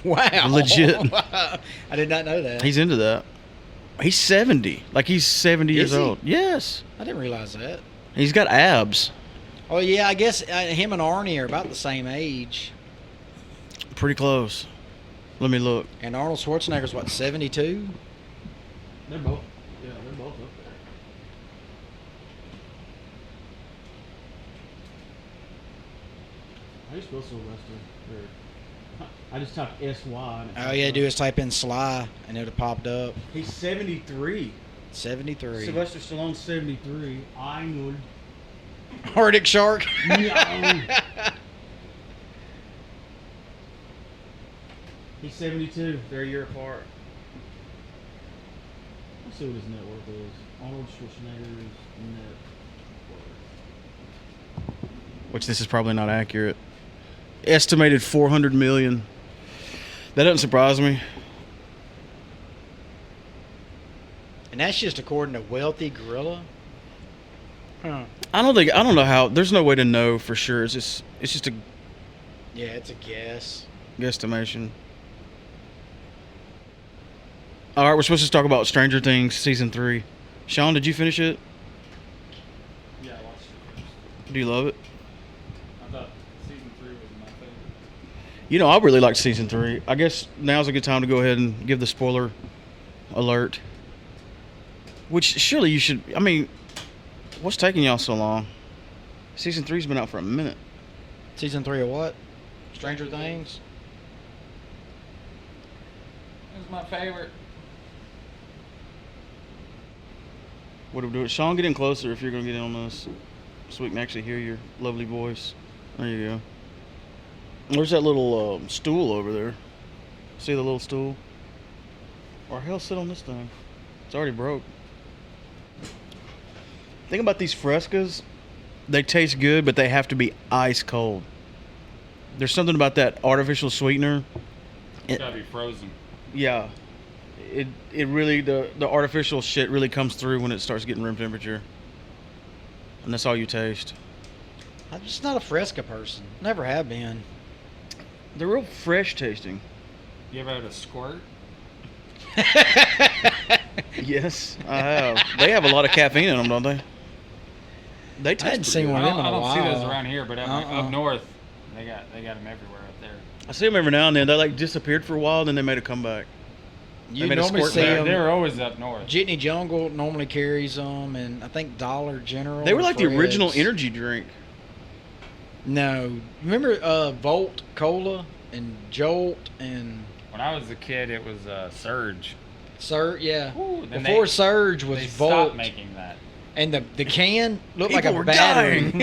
Wow. Legit. I did not know that. He's into that. He's 70. Like he's 70 years Is he? old. Yes. I didn't realize that. He's got abs. Oh yeah, I guess him and Arnie are about the same age. Pretty close. Let me look. And Arnold Schwarzenegger's what, 72? They're both. Yeah, they're both up there. How do you spell Sylvester? I just typed S-Y. All you had to do is type in Sly and it would have popped up. He's 73. 73. Sylvester Stallone's 73. Arnold. Arctic Shark. No. He's 72. They're a year apart. Let's see what his net worth is. Arnold Schwarzenegger's net worth. Which this is probably not accurate. Estimated 400 million. That doesn't surprise me. And that's just according to Wealthy Gorilla. Huh. I don't know how. There's no way to know for sure. It's just a Yeah, it's a guess. guesstimation. All right, we're supposed to talk about Stranger Things season 3. Sean, did you finish it? Yeah, I watched it first. Do you love it? I thought season 3 was my favorite. You know, I really liked season 3. I guess now's a good time to go ahead and give the spoiler alert. Which surely you should. I mean, what's taking y'all so long? Season 3's been out for a minute. Season 3 of what? Stranger Things? It was my favorite. What do we do? Sean, get in closer if you're going to get in on this, so we can actually hear your lovely voice. There you go. Where's that little stool over there? See the little stool? Or hell, sit on this thing. It's already broke. Think about these frescas. They taste good, but they have to be ice cold. There's something about that artificial sweetener. It's gotta be frozen. Yeah. It really, the artificial shit really comes through when it starts getting room temperature. And that's all you taste. I'm just not a Fresca person. Never have been. They're real fresh tasting. You ever had a squirt? Yes, I have. They have a lot of caffeine in them, don't they? They taste hadn't pretty seen good. one. I them in a don't see those while. around here, but up north, they got them everywhere up there. I see them every now and then. They like disappeared for a while, then they made a comeback. You made a normally squirt see back. them. They're always up north. Jitney Jungle normally carries them, and I think Dollar General. They were or like the original Fred's. energy drink. No, remember Volt Cola and Jolt and When I was a kid, it was Surge. Surge. Yeah, Ooh, then before they- Surge was They Volt, stopped making that. and the can looked People like a were battery. dying.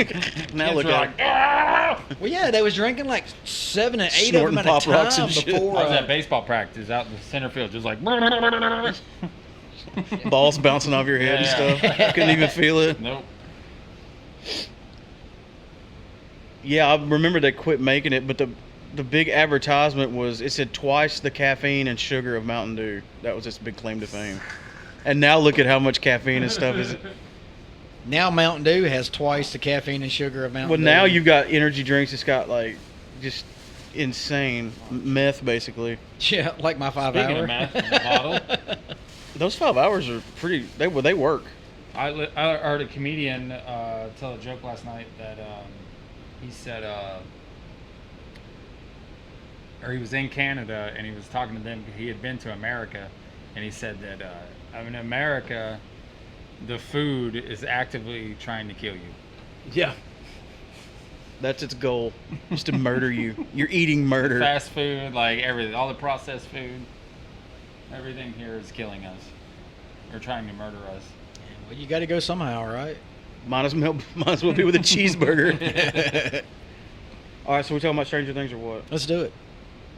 Now Kids look were at like, it. "Ah!" Well, yeah, they was drinking like 7 or 8 Snorting of them at Pop a Rocks time and shit. before. I was at baseball practice out in the center field, just like. Balls bouncing off your head and Yeah. stuff. Couldn't even feel it. Nope. Yeah, I remember they quit making it, but the big advertisement was, it said twice the caffeine and sugar of Mountain Dew. That was its big claim to fame. And now look at how much caffeine and stuff is. Now Mountain Dew has twice the caffeine and sugar of Mountain Well, Dew. now you've got energy drinks. It's got like just insane meth, basically. Yeah, like my 5 Speaking hour. of meth in the bottle. Those 5 hours are pretty. They work. I heard a comedian tell a joke last night that he said, or he was in Canada and he was talking to them. He had been to America, and he said that in America, the food is actively trying to kill you. Yeah. That's its goal, just to murder you. You're eating murder. Fast food, like everything, all the processed food, everything here is killing us. They're trying to murder us. Well, you got to go somehow, right? Might as well be with a cheeseburger. All right, so we're talking about Stranger Things or what? Let's do it.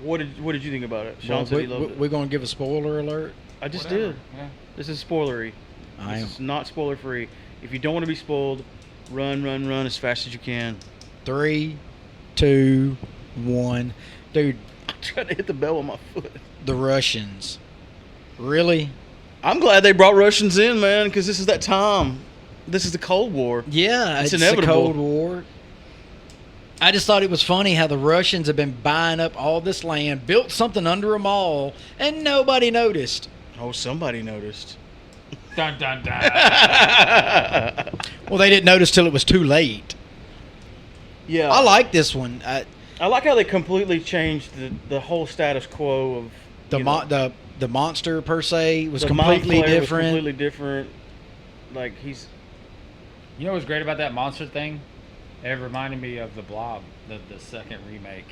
What did you think about it? Sean Well, said he loved it. we're going to give a spoiler alert. I just Whatever. did. Yeah. This is spoilery. I am. This is not spoiler free. If you don't want to be spoiled, run as fast as you can. 3, 2, 1. Dude, I tried to hit the bell with my foot. the Russians. Really? I'm glad they brought Russians in, man, because this is that time. This is the Cold War. Yeah, It's it's inevitable. the Cold War. I just thought it was funny how the Russians have been buying up all this land, built something under them all, and nobody noticed. Oh, somebody noticed. Dun dun dun. Well, they didn't notice till it was too late. Yeah. I like this one. I like how they completely changed the whole status quo of The you know, the monster per se was the mind completely flayer was different. completely different. Like he's You know what's great about that monster thing? It reminded me of the Blob, the second remake.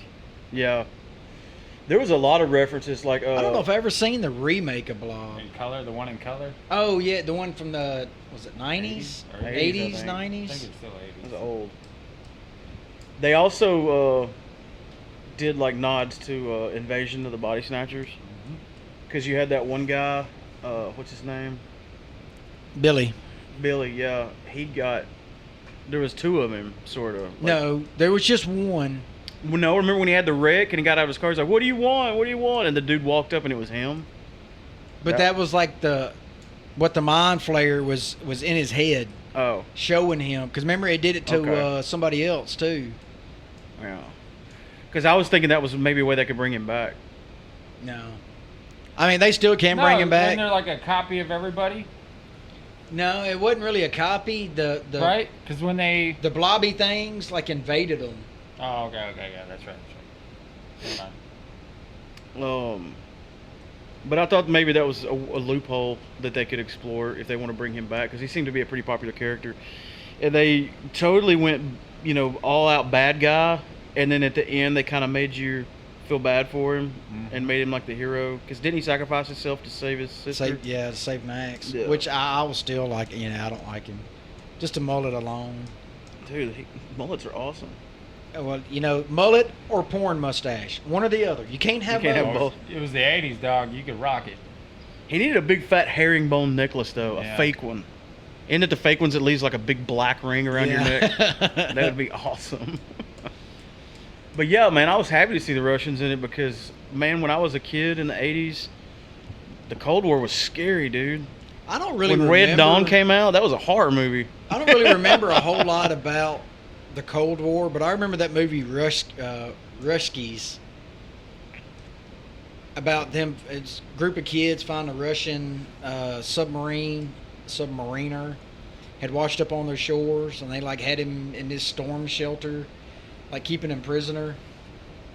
yeah. There was a lot of references like I don't know if I've ever seen the remake of Blob. In color, the one in color. Oh yeah, the one from the was it 90s, 80s, 80s, I think. I think 90s. it's still 80s. It was old. They also did like nods to Invasion of the Body Snatchers, because you had that one guy, what's his name? Billy. Billy. Yeah, there was 2 of him, sort of. No, there was just one. Well, no, remember when he had the wreck and he got out of his car? He's like, "What do you want? What do you want?" And the dude walked up and it was him. But that was like what the mind flayer was in his head, Oh, showing him. Because remember, it did it to Okay. somebody else too. yeah. Because I was thinking that was maybe a way they could bring him back. No, I mean they still can bring him back. Wasn't there like a copy of everybody? No, it wasn't really a copy. The Right? Because when they. the blobby things like invaded them. Oh, okay, yeah, that's right. But I thought maybe that was a loophole that they could explore if they want to bring him back, because he seemed to be a pretty popular character. And they totally went, all out bad guy, and then at the end they kind of made you feel bad for him and made him like the hero. Because didn't he sacrifice himself to save his sister? To save Max. Yeah. Which I was still like, I don't like him. Just a mullet alone. Dude, mullets are awesome. Well, mullet or porn mustache. One or the other. You can't have can't both. have both. It was the 80s, dog. You could rock it. He needed a big fat herringbone necklace, though, Yeah. a fake one. Isn't it the fake ones that leaves like a big black ring around your neck? That would be awesome. But yeah, man, I was happy to see the Russians in it because, man, when I was a kid in the 80s, the Cold War was scary, dude. I don't really When remember. Red Dawn came out, that was a horror movie. I don't really remember a whole lot about the Cold War, but I remember that movie Ruskies. About them, it's a group of kids find a Russian submariner had washed up on their shores, and they had him in this storm shelter, keeping him prisoner.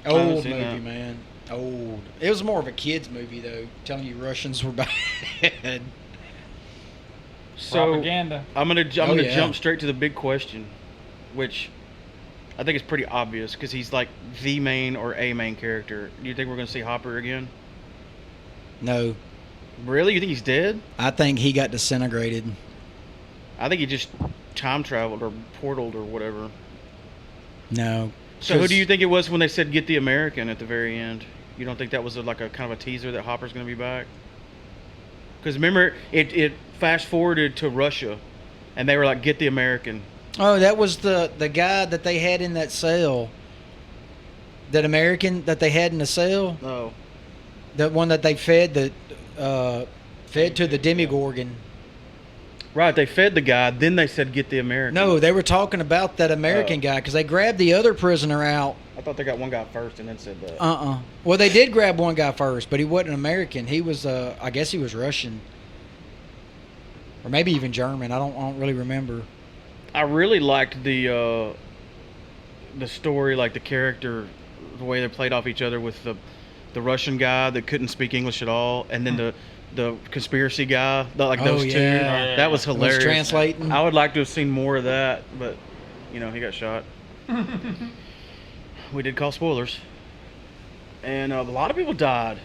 haven't Old seen movie, that. man. Old. It was more of a kids movie though, telling you Russians were bad. So Propaganda. I'm gonna yeah. jump straight to the big question, which I think is pretty obvious because he's like the main or a main character. Do you think we're gonna see Hopper again? No, Really? You think he's dead? I think he got disintegrated. I think he just time traveled or portaled or whatever. No. So who do you think it was when they said "Get the American" at the very end? You don't think that was like a kind of a teaser that Hopper's going to be back? Because remember, it fast forwarded to Russia, and they were like, "Get the American." Oh, that was the guy that they had in that cell. That American that they had in the cell. Oh, That one that they fed to the Demogorgon. right. They fed the guy, then they said, "Get the American." No, they were talking about that American guy because they grabbed the other prisoner out. I thought they got one guy first and then said that. Well, they did grab one guy first, but he wasn't American. He was, I guess he was Russian. Or maybe even German. I don't really remember. I really liked the story, like the character, the way they played off each other with the Russian guy that couldn't speak English at all, and then the conspiracy guy, those two. yeah. That was hilarious. Was translating. I would like to have seen more of that, but he got shot. We did call spoilers, and a lot of people died.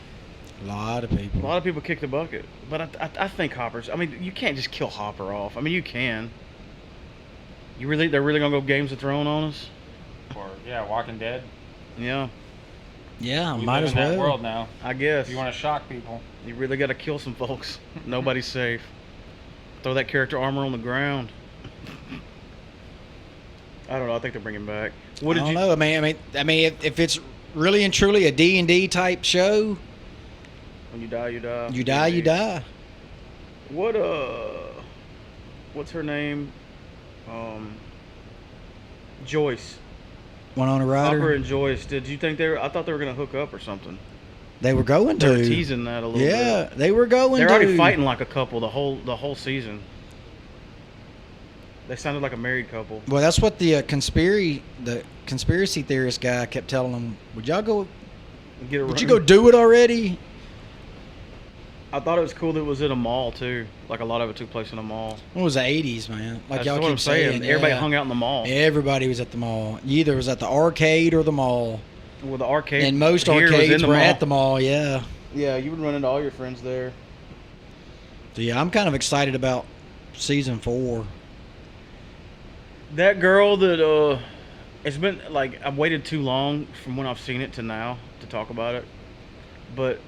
A lot of A people. lot of people kicked the bucket, but I think Hopper's. I mean, you can't just kill Hopper off. I mean, you can. They're really gonna go Games of Thrones on us? Or Walking Dead. Yeah, Yeah, We might live as in that well. world now. I guess. If you want to shock people. You really got to kill some folks. Nobody's safe. Throw that character armor on the ground. I don't know. I think they're bringing back. What I did don't you? know. I mean, if it's really and truly a D&D type show, When you die, you die. you die, you die. What what's her name? Joyce. Winona Hopper Ryder. and Joyce. Did you think they were? I thought they were gonna hook up or something. They were going They were to. teasing that a little Yeah, bit. they were going They're to. already fighting like a couple the whole season. They sounded like a married couple. Well, that's what the conspiracy theorist guy kept telling them. Would y'all go? Get it Would you right. go do it already? I thought it was cool that it was at a mall too. Like a lot of it took place in a mall. It was the 80s, man. Like That's y'all what keep I'm saying. Everybody yeah. hung out in the mall. Everybody was at the mall. You either was at the arcade or the mall. Well, the arcade. And most here was in arcades the were mall. at the mall, yeah. Yeah, you would run into all your friends there. So, yeah, I'm kind of excited about season 4. That girl that it's been like I've waited too long from when I've seen it to now to talk about it. But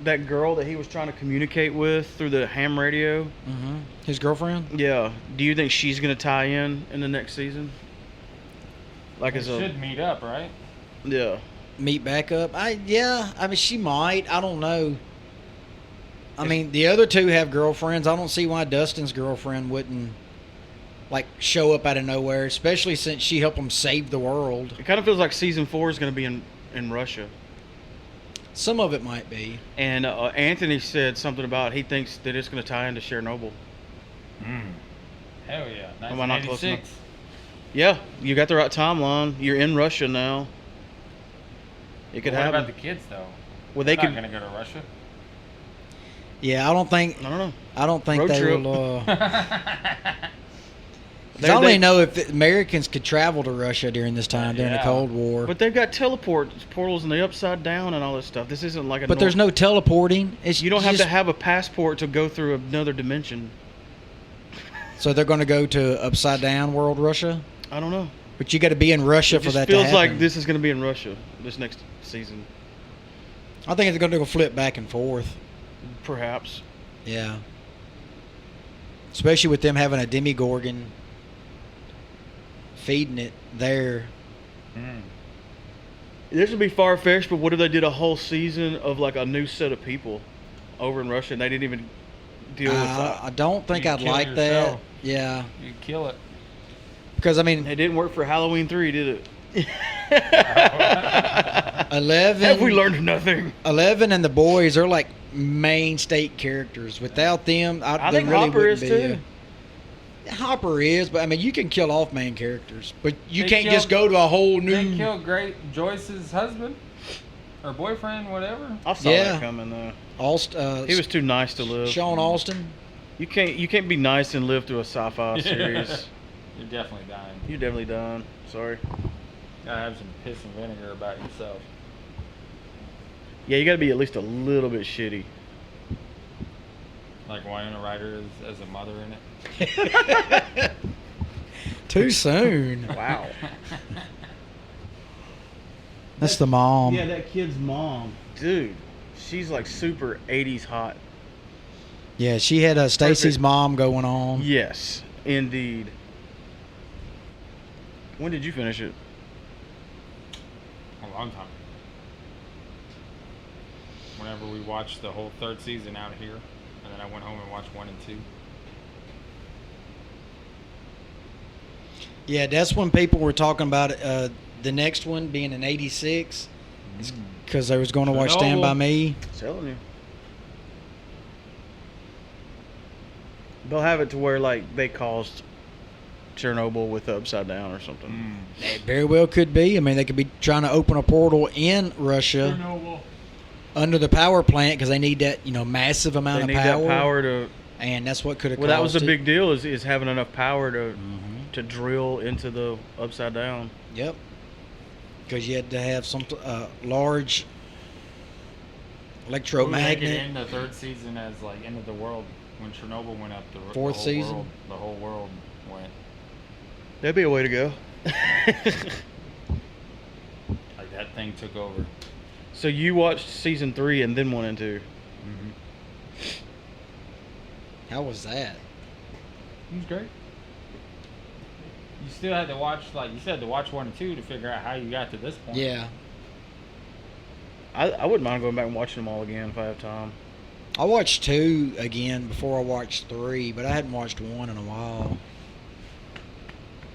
that girl that he was trying to communicate with through the ham radio. Mm-hmm. His girlfriend? Yeah. Do you think she's gonna tie in the next season? Like They as a should meet up, right? yeah. Meet back up? I mean, she might. I don't know. I mean, the other two have girlfriends. I don't see why Dustin's girlfriend wouldn't, show up out of nowhere, especially since she helped him save the world. It kind of feels like season 4 is gonna be in Russia. Some of it might be. And Anthony said something about he thinks that it's going to tie into Chernobyl. Hell yeah. Am I not close 1986. Yeah, you got the right timeline. You're in Russia now. It could What happen. about the kids though? Well, they They're could. not gonna go to Russia. Yeah, I don't think I don't know. they Road trip. will. 'Cause They- I only they- know if the Americans could travel to Russia during this time during the Yeah. Cold War. But they've got portals and the upside down and all this stuff. This isn't like a. But there's no teleporting. It's You don't have just- to have a passport to go through another dimension. So they're going to go to upside down world Russia. I don't know. But you got to be in Russia It for just that feels to happen. like this is going to be in Russia this next season, I think it's going to go flip back and forth. perhaps. Yeah. Especially with them having a Demigorgon feeding it there. Mm. This would be far fetched, but what if they did a whole season of like a new set of people over in Russia and they didn't even deal with that? I don't think You I'd kill like yourself. that. Yeah. You kill it. Because, I mean, It didn't work for Halloween 3, did it? 11. Have we learned nothing? 11 and the boys are like main state characters. Without them, I they think really Hopper wouldn't is be too. Hopper is, but I mean, you can kill off main characters, but you They can't killed- just go to a whole They new. killed Great Joyce's husband or boyfriend, whatever. I saw Yeah. that coming though. He He was too nice to live. Sean Austin. You can't be nice and live through a sci-fi series. You're definitely dying. You're definitely done. Sorry. Gotta have some piss and vinegar about yourself. Yeah, you got to be at least a little bit shitty. Like Winona Ryder as a mother in it. Too soon. Wow. That's the mom. Yeah, that kid's mom. Dude, she's like super 80s hot. Yeah, she had Stacy's Perfect. mom going on. Yes, indeed. When did you finish it? A long time. Whenever we watched the whole third season out here, and then I went home and watched 1 and 2. Yeah, that's when people were talking about the next one being in '86 because they was going to watch Stand By Chernobyl. Me. Telling you. They'll have it to where like they caused Chernobyl with the upside down or something. It very well could be. I mean, they could be trying to open a portal in Russia Chernobyl. under the power plant because they need that massive amount They of need power. that power to. And that's what could have. Well, that was the caused big it. deal is having enough power to Mhm. drill into the upside down. Yep. Because you had to have some large Make it electromagnet. in the third season as like end of the world when Chernobyl went up. The Fourth whole season? world, the whole world went. That'd be a way to go. Like that thing took over. So you watched season 3 and then 1 and 2. How was that? It was great. You still had to watch, like you said, to watch 1 and 2 to figure out how you got to this point. Yeah. I wouldn't mind going back and watching them all again if I have time. I watched 2 again before I watched 3, but I hadn't watched 1 in a while.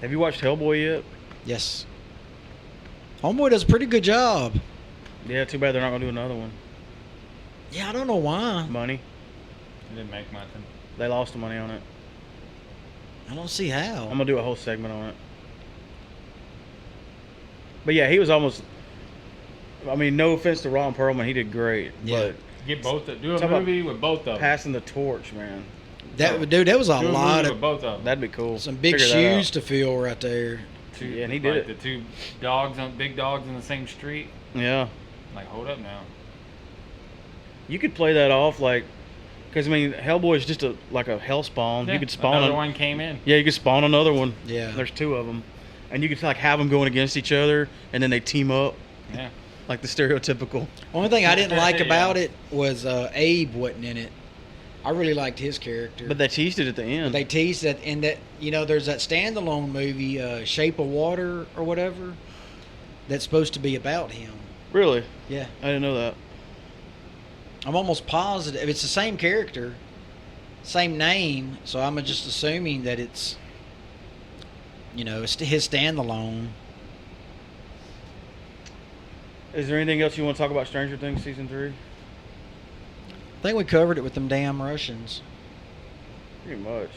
Have you watched Hellboy yet? Yes. Homeboy does a pretty good job. Yeah, too bad they're not going to do another one. Yeah, I don't know why. Money. It didn't make nothing. They lost the money on it. I don't see how. I'm going to do a whole segment on it. But yeah, he was almost... I mean, no offense to Ron Perlman, he did great. Yeah. Get both of do a Talk about movie with both of them. Passing the torch, man. That was a Do a lot movie of with both of them. That'd be cool. some big Figure that shoes to fill right there. Yeah, and he did like it. The two dogs, big dogs in the same street. out. Yeah. Like, hold up now. You could play that off like... Because, I mean, Hellboy's just like a hell spawn. Yeah, You could spawn... another one came in. Yeah, you could spawn another one. Yeah. There's 2 of them. And you could like have them going against each other, and then they team up. Yeah. Like the stereotypical. Only thing I didn't like Yeah. about it was Abe wasn't in it. I really liked his character. But they teased it at the end. They teased that in that there's that standalone movie Shape of Water or whatever that's supposed to be about him. Really? Yeah. I didn't know that. I'm almost positive it's the same character, same name, so I'm just assuming that it's it's his standalone. Is there anything else you want to talk about Stranger Things season 3? I think we covered it with them damn Russians. Pretty much.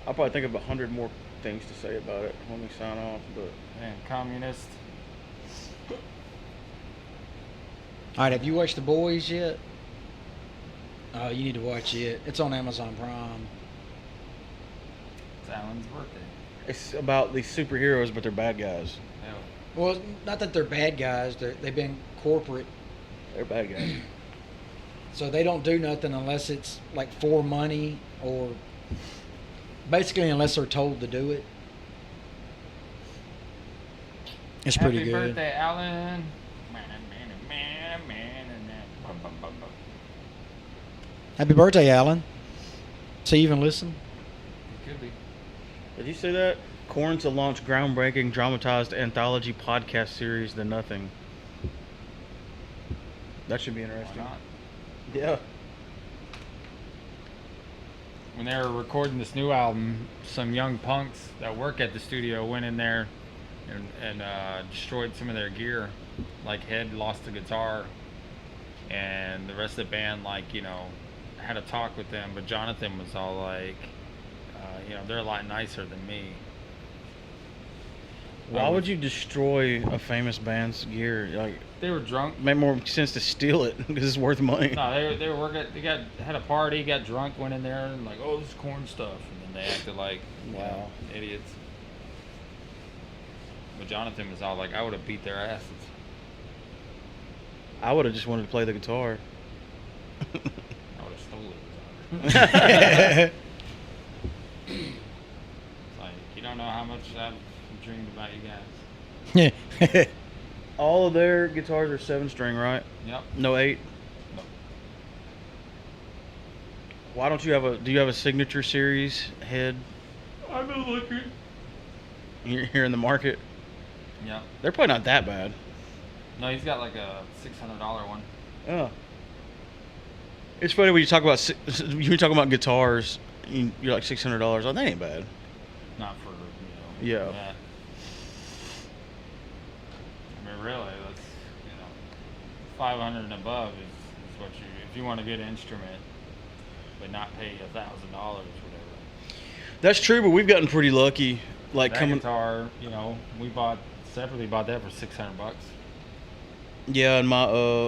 I'll probably think of 100 more things to say about it when we sign off, but Man, communist. All right, have you watched The Boys yet? Oh, you need to watch it. It's on Amazon Prime. It's Alan's birthday. It's about these superheroes, but they're bad guys. Yeah. Well, not that they're bad guys. They've been corporate, They're bad guys. so they don't do nothing unless it's like for money or basically unless they're told to do it. It's pretty Happy good. birthday, Alan. Happy birthday, Alan. So you even listen? It could be. Did you see that? Korn to launch groundbreaking dramatized anthology podcast series, The Nothing. That should be Why interesting. not? Yeah. When they were recording this new album, some young punks that work at the studio went in there and destroyed some of their gear. Like Head lost a guitar, and the rest of the band, like, you know, had a talk with them. But Jonathan was all like, you know, they're a lot nicer than me. Why would you destroy a famous band's gear? Like, They were drunk. it made more sense to steal it because it's worth money. No, they were working. They had a party, got drunk, went in there and like, oh, this is Corn stuff, and then they acted like, you Wow. know, idiots. But Jonathan was all like, I would have beat their asses. I would have just wanted to play the guitar. I would have stolen it. Like, you don't know how much I've dreamed about you guys. All of their guitars are 7-string, right? Yep. No 8. No. Why don't you have a? Do you have a signature series head I've been looking. here in the market? Yep. They're probably not that bad. No, he's got like a $600 one. Oh. It's funny when you talk about guitars. You're like $600. Oh, that ain't bad. Not for, you know. Yeah. That. I mean, really, that's, you know, 500 and above is what you, if you want a good instrument, but not pay $1,000 or whatever. That's true, but we've gotten pretty lucky. Like That coming, guitar, you know, we separately bought that for $600. yeah, and my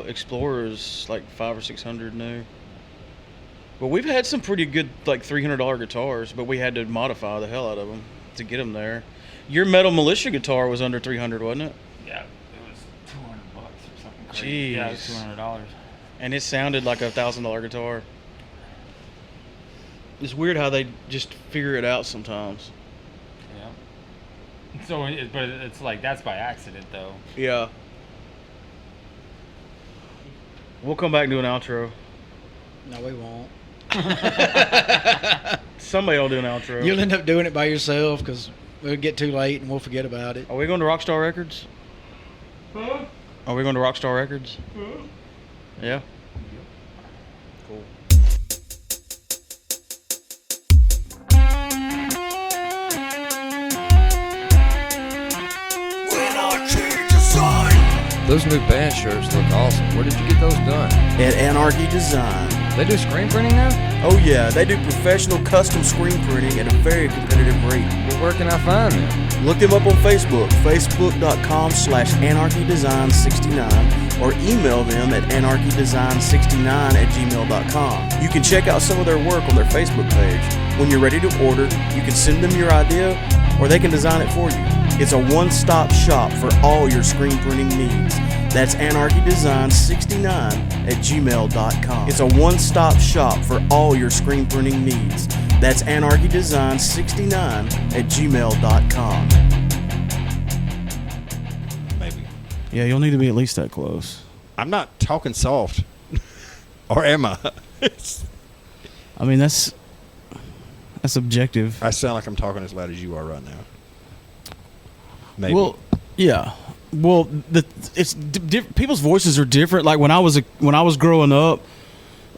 Explorer is like $500 or $600 new. But we've had some pretty good like $300 guitars, but we had to modify the hell out of them to get them there. Your Metal Militia guitar was under $300, wasn't it? Yeah, it was $200 or something crazy. Yeah, it was Jeez. $200. And it sounded like a $1,000 guitar. It's weird how they just figure it out sometimes. Yeah. So, but it's like that's by accident though. Yeah. We'll come back and do an outro. No, we won't. Somebody will do an outro. You'll end up doing it by yourself because it'll get too late and we'll forget about it. Are we going to Rockstar Records? Huh? Are we going to Rockstar Records? Yeah. Cool. Those new band shirts look awesome. Where did you get those done? At Anarchy Design. They do screen printing now? Oh yeah, they do professional custom screen printing at a very competitive rate. Well, where can I find them? Look them up on Facebook, facebook.com/anarchydesign69, or email them at anarchydesign69@gmail.com. You can check out some of their work on their Facebook page. When you're ready to order, you can send them your idea, or they can design it for you. It's a one-stop shop for all your screen printing needs. That's anarchydesign69@gmail.com. It's a one-stop shop for all your screen printing needs. That's anarchydesign69@gmail.com. Maybe. Yeah, you'll need to be at least that close. I'm not talking soft. Or am I? I mean, that's objective. I sound like I'm talking as loud as you are right now. Maybe. Well, yeah. Well, people's voices are different. Like when I was growing up,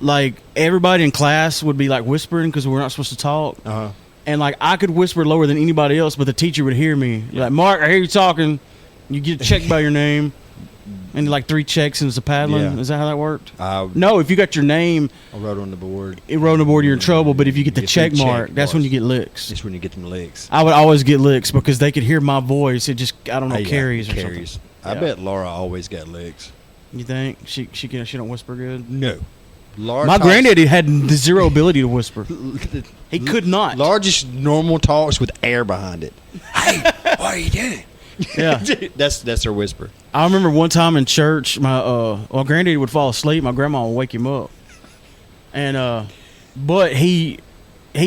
like everybody in class would be like whispering because we're not supposed to talk. Uh-huh. And like I could whisper lower than anybody else, but the teacher would hear me. Like, Mark, I hear you talking. You get checked by your name, and like 3 checks and it's a paddling. Yeah. Is that how that worked? I No, if you got your name, wrote on the board. it wrote on the board, you're in trouble. But if you get the If you check check mark, that's when bars. you get licks. That's when you get them licks. I would always get licks because they could hear my voice. It just, I don't know, Yeah, carries or carries. something. I Yeah. bet Laura always got licks. You think she don't whisper good? No. Large My talks- granddaddy had zero ability to whisper. He could not. Largest normal talks with air behind it. Hey, what are you doing? Yeah. That's her whisper. I remember one time in church, my granddaddy would fall asleep. My grandma would wake him up, and but he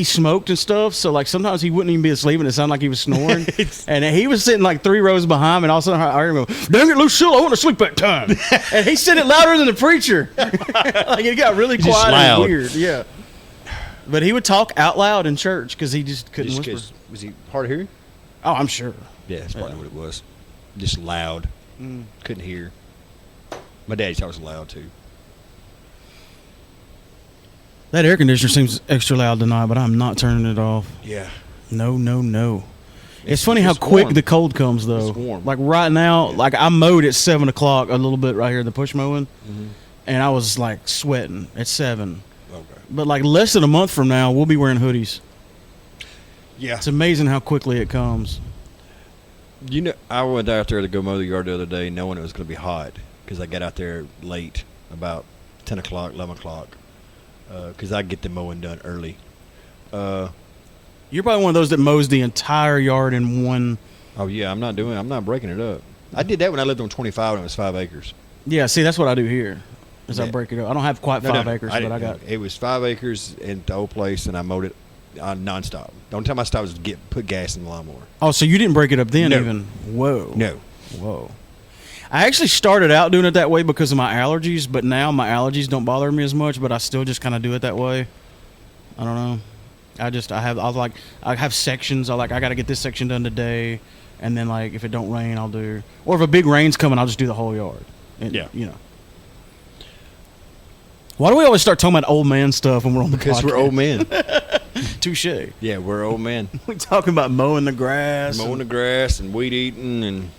smoked and stuff. So like sometimes he wouldn't even be asleep, and it sounded like he was snoring. And he was sitting like 3 rows behind me, and all of a sudden I heard him go, "Dang it, Lucille, I want to sleep that time." And he said it louder than the preacher. Like it got really Just quiet loud. and weird. Yeah. But he would talk out loud in church because he just couldn't Just whisper. 'cause- was he hard of hearing? Oh, I'm sure. Yeah, that's probably what it was. Just loud. Couldn't hear. My daddy talks loud too. That air conditioner seems extra loud tonight, but I'm not turning it off. Yeah. No. It's funny how quick warm. the cold comes, though. It's warm. Like right now, like I mowed at 7 o'clock a little bit right here, the push mowing, and I was like sweating at 7. Okay. But like less than a month from now, we'll be wearing hoodies. Yeah. It's amazing how quickly it comes. You know, I went out there to go mow the yard the other day knowing it was going to be hot because I got out there late, about 10 o'clock, 11 o'clock, because I get the mowing done early. You're probably one of those that mows the entire yard in one. Oh, yeah, I'm not breaking it up. I did that when I lived on 25 and it was 5 acres. Yeah, see, that's what I do here. Is I Yeah. break it up. I don't have quite 5 acres, but I got. It was 5 acres in the old place, and I mowed it nonstop. The only time I stopped was to put gas in the lawnmower. Oh, so you didn't break it up then, No. even? Whoa. No. Whoa. I actually started out doing it that way because of my allergies, but now my allergies don't bother me as much, but I still just kind of do it that way. I don't know. I have sections. I got to get this section done today, and then like if it don't rain, I'll do. Or if a big rain's coming, I'll just do the whole yard. And, Yeah. You know. Why do we always start talking about old man stuff when we're on the Because podcast? we're old men. Touche. Yeah, we're old men. We're talking about mowing the grass. Mowing the grass and weed eating and.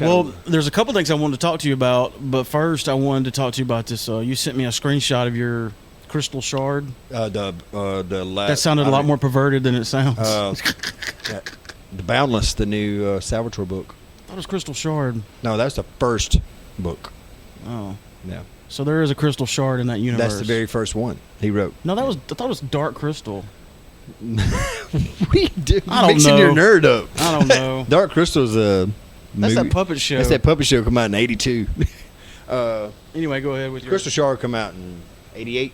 Well, there's a couple things I wanted to talk to you about, but first I wanted to talk to you about this. You sent me a screenshot of your crystal shard. That sounded a lot more perverted than it sounds. The Boundless, the new Salvatore book. That was crystal shard. No, that's the first book. Oh, Yeah, so there is a crystal shard in that universe. that's the very first one he wrote. No, I thought it was dark crystal. We do I don't mixing know. your nerd up. I don't know. Dark Crystal's a That's movie. that puppet show. That's that puppet show come out in '82. Anyway, go ahead with your Crystal Shard come out in '88.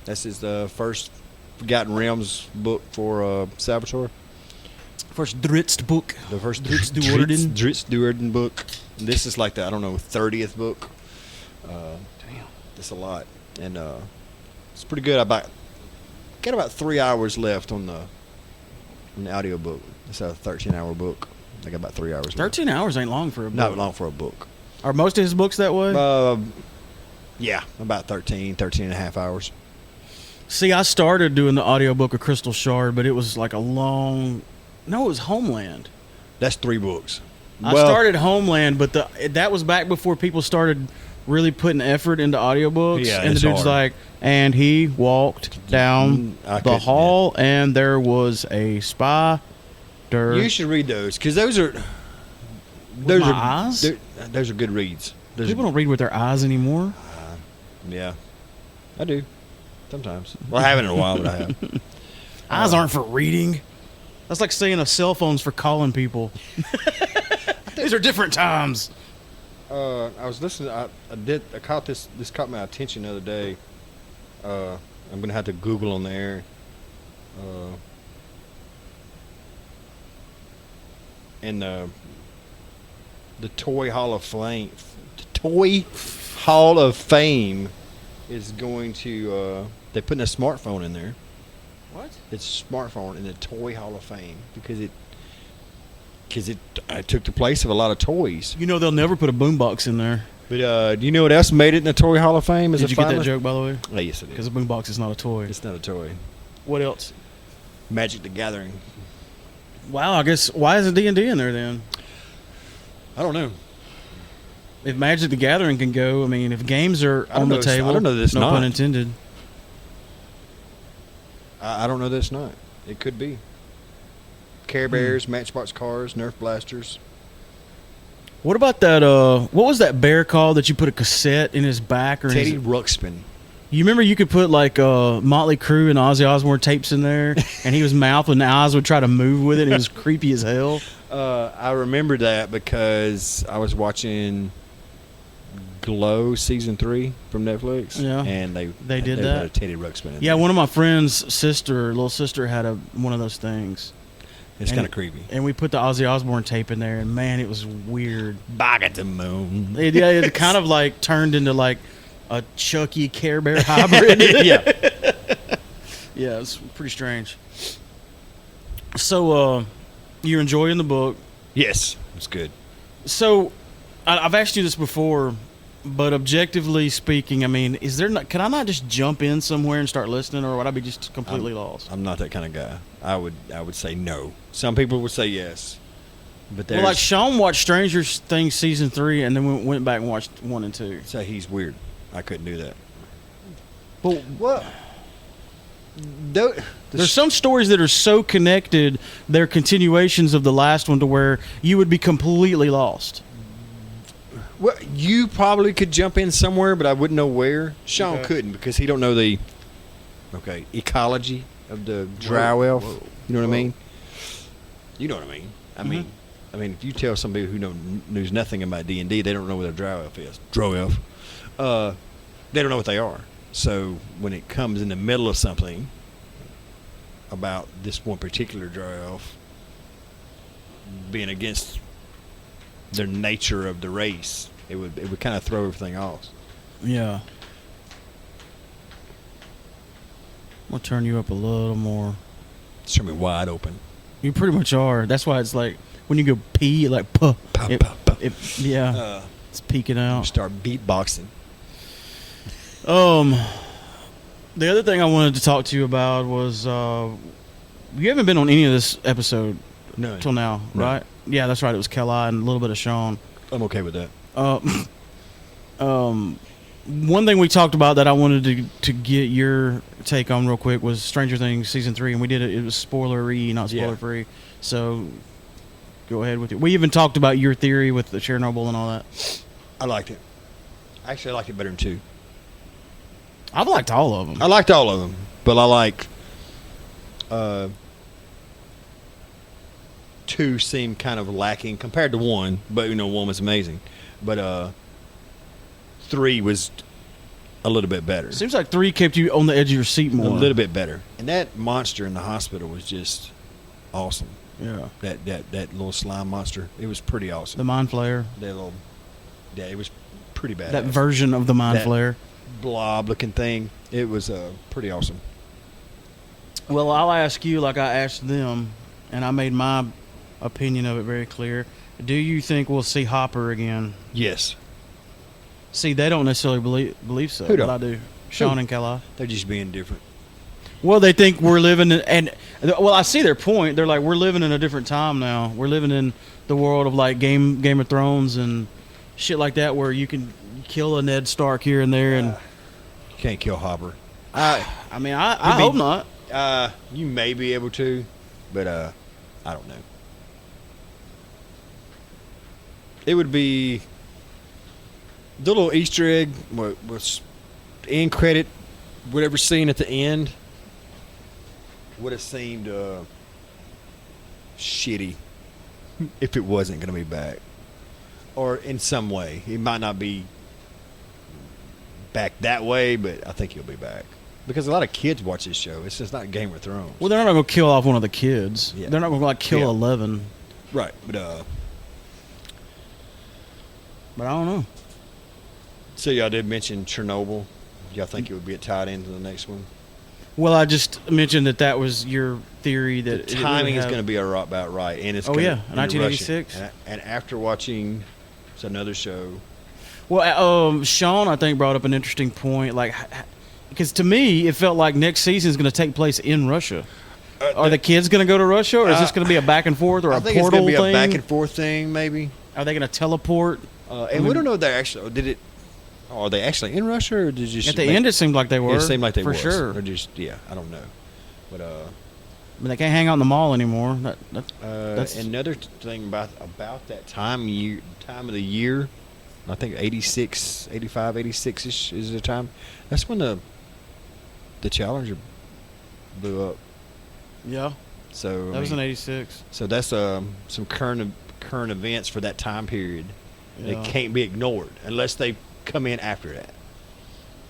That's his first Forgotten Realms book for Salvatore. first Dritz book. The first Dritz Duerden. Dritz Duerden book. This is like the 30th book. Damn. It's a lot, and it's pretty good. Got about 3 hours left on the audio book. It's a 13-hour book. I got about 3 hours. 13 hours ain't long for a book. Not long for a book. Are most of his books that way? Yeah, about 13 and a half hours. See, I started doing the audiobook of Crystal Shard, but it was like a long. No, it was Homeland. That's 3 books. I started Homeland, but that was back before people started really putting effort into audiobooks. Yeah, and the it's dude's hard. like, and he walked down I the couldn't, hall, and there was a spider. You should read those because those are my eyes? Those are good reads. People don't read with their eyes anymore. Yeah, I do sometimes. Well, I haven't in a while, but I have. Eyes aren't for reading. That's like saying a cell phone's for calling people. These are different times. I was listening. I caught this. This caught my attention the other day. I'm gonna have to Google on the air. And the Toy Hall of Fame. The Toy Hall of Fame is going to. They're putting a smartphone in there. What? It's a smartphone in the Toy Hall of Fame because it took the place of a lot of toys. You know they'll never put a boombox in there. But do you know what else made it in the Toy Hall of Fame? Did you get that joke, by the way? Oh, yes, it Because is. a boombox is not a toy. It's not a toy. What else? Magic the Gathering. Wow, I guess why isn't D&D in there then? I don't know. If Magic the Gathering can go, I mean, if games are I don't on the know it's- table, I don't know that it's no not. pun intended. I don't know that it's not. It could be. Care Bears, Matchbox cars, Nerf blasters. What about that? What was that bear called that you put a cassette in his back or in Teddy his, Ruxpin. You remember you could put like Motley Crue and Ozzy Osbourne tapes in there, and he was mouth and the eyes would try to move with it. And it was creepy as hell. I remember that because I was watching Glow season 3 from Netflix. Yeah. And they did had that? a Teddy Ruxpin in Yeah, there. one of my friend's little sister had one of those things. It's and kind of creepy. And we put the Ozzy Osbourne tape in there, and man, it was weird. Back at the moon. It kind of like turned into like a Chucky Care Bear hybrid. Yeah. Yeah, it's pretty strange. So, you're enjoying the book. Yes, it's good. So, I've asked you this before, but objectively speaking, I mean, can I not just jump in somewhere and start listening, or would I be just completely lost? I'm not that kind of guy. I would say no. Some people would say yes, but Well, like Sean watched Stranger Things season 3, and then went back and watched 1 and 2. say he's weird. I couldn't do that. But What? there's some stories that are so connected, they're continuations of the last one, to where you would be completely lost. Well, you probably could jump in somewhere, but I wouldn't know where. Sean Okay. couldn't because he don't know the ecology of the drow elf. You know what I mean? You know what I mean? I mean, if you tell somebody who knows nothing about D&D, they don't know what a drow elf is. Drow elf. They don't know what they are. So when it comes in the middle of something about this one particular drow elf being against the nature of the race, it would kind of throw everything off. Yeah. I'll turn you up a little more. It's turn me wide open. You pretty much are. That's why it's like when you go pee, like puh. Puh, It- puh, puh. Yeah, it's peeking out. Start beatboxing. The other thing I wanted to talk to you about was you haven't been on any of this episode No, till now, No. right? Yeah, that's right. It was Kelly and a little bit of Sean. I'm okay with that. One thing we talked about that I wanted to get your take on real quick was Stranger Things season 3, and we did it. It was spoilery, not spoiler free. So go ahead with it. We even talked about your theory with the Chernobyl and all that. I liked it. Actually, I liked it better than 2. I've liked all of them. I liked all of them, but I like 2 seemed kind of lacking compared to 1. But 1 was amazing. But 3 was a little bit better. Seems like 3 kept you on the edge of your seat more. A little bit better. And that monster in the hospital was just awesome. Yeah. That little slime monster. It was pretty awesome. The Mind Flayer. It was pretty bad. That version of the Mind That- Flayer. blob looking thing. It was pretty awesome. Well, I'll ask you like I asked them, and I made my opinion of it very clear. Do you think we'll see Hopper again? Yes. See, they don't necessarily believe so, Who but don't? I do. Sean and Kelly. They're just being different. Well, they think we're living in, I see their point. They're like, we're living in a different time now. We're living in the world of like Game of Thrones and shit like that, where you can kill a Ned Stark here and there, and You can't kill Hopper. I hope not. You may be able to, but I don't know. It would be the little Easter egg was end credit, whatever scene at the end would have seemed shitty if it wasn't going to be back, or in some way it might not be back that way, but I think he'll be back because a lot of kids watch this show. It's just not Game of Thrones. Well, they're not going to kill off one of the kids. Yeah. They're not going to like kill Yeah. 11. Right, but But I don't know. so y'all did mention Chernobyl. Y'all think it would be tied into the next one? Well, I just mentioned that was your theory that The timing is going to be about right, and it's Oh, gonna, yeah, and 1986. Russian. And after watching another show, Well, Sean, I think, brought up an interesting point. Like, because to me, it felt like next season is going to take place in Russia. Are the kids going to go to Russia, or is this going to be a back and forth, or I a think it's portal going to be thing? a back and forth thing, maybe. Are they going to teleport? And we don't know if they're actually did it. Are they actually in Russia, or did you just At the end, it seemed like they were. It seemed like they for was. sure. Or just I don't know, but mean, they can't hang out in the mall anymore. That's Another thing about that time of the year, I think 86, 85, 86-ish is the time. That's when the Challenger blew up. yeah. So That was in '86. So that's some current events for that time period. Yeah. They can't be ignored unless they come in after that.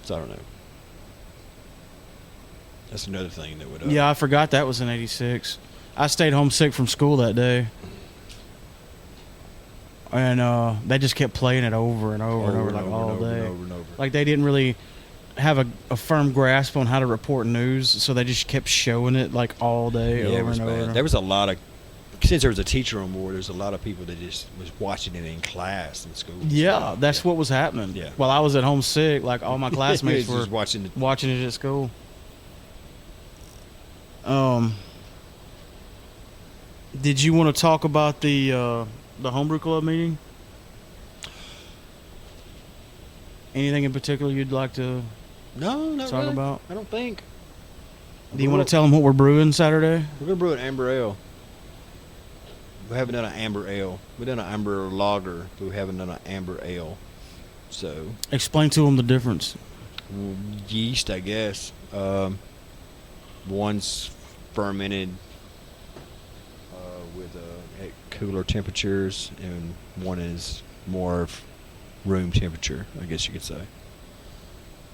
So I don't know. That's another thing that would. Yeah, I forgot that was in '86. I stayed home sick from school that day, and they just kept playing it over and over and over, like all day. and over. Like they didn't really have a firm grasp on how to report news, so they just kept showing it like all day, Yeah, it over was and over. bad. There was a lot of, since there was a teacher on board, there's a lot of people that just was watching it in class in school. Yeah, that's what was happening. Yeah. While I was at home sick, like all my classmates were just watching it. watching it at school. Did you want to talk about the homebrew club meeting? Anything in particular you'd like to No, not talk really. about? I don't think. Do you want to tell them what we're brewing Saturday? We're gonna brew an amber ale. We haven't done an amber ale. We've done an amber lager, but we haven't done an amber ale. So Explain to them the difference. yeast, I guess. One's fermented with at cooler temperatures, and one is more of room temperature, I guess you could say.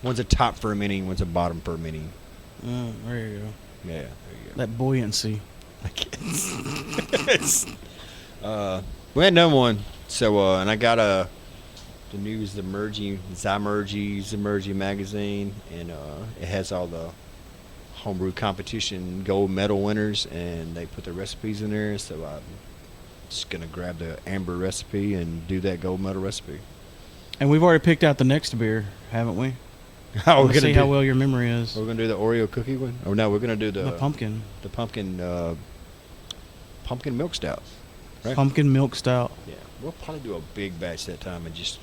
One's a top fermenting, one's a bottom fermenting. There you go. Yeah, there you go. That buoyancy. I guess. We hadn't done one, so and I got the news, the Zymurgy magazine, and it has all the homebrew competition gold medal winners, and they put the recipes in there. So I'm just gonna grab the amber recipe and do that gold medal recipe. And we've already picked out the next beer, haven't we? Oh, Let's see how well your memory is. We're gonna do the Oreo cookie one. Oh no, we're gonna do The pumpkin. the pumpkin milk stout. Right? Pumpkin milk stout. Yeah, we'll probably do a big batch that time and just.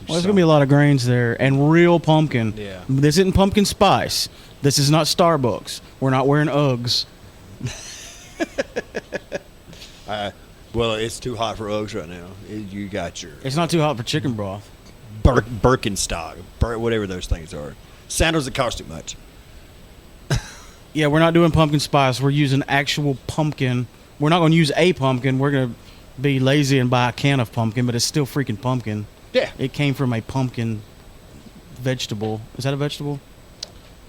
Well, there's going to be a lot of grains there and real pumpkin. Yeah. This isn't pumpkin spice. This is not Starbucks. We're not wearing Uggs. Well, it's too hot for Uggs right now. You got your It's not too hot for chicken broth. Birkenstock, whatever those things are. Sandals that cost too much. Yeah, we're not doing pumpkin spice. We're using actual pumpkin. We're not going to use a pumpkin. We're going to be lazy and buy a can of pumpkin, but it's still freaking pumpkin. Yeah. It came from a pumpkin vegetable. Is that a vegetable?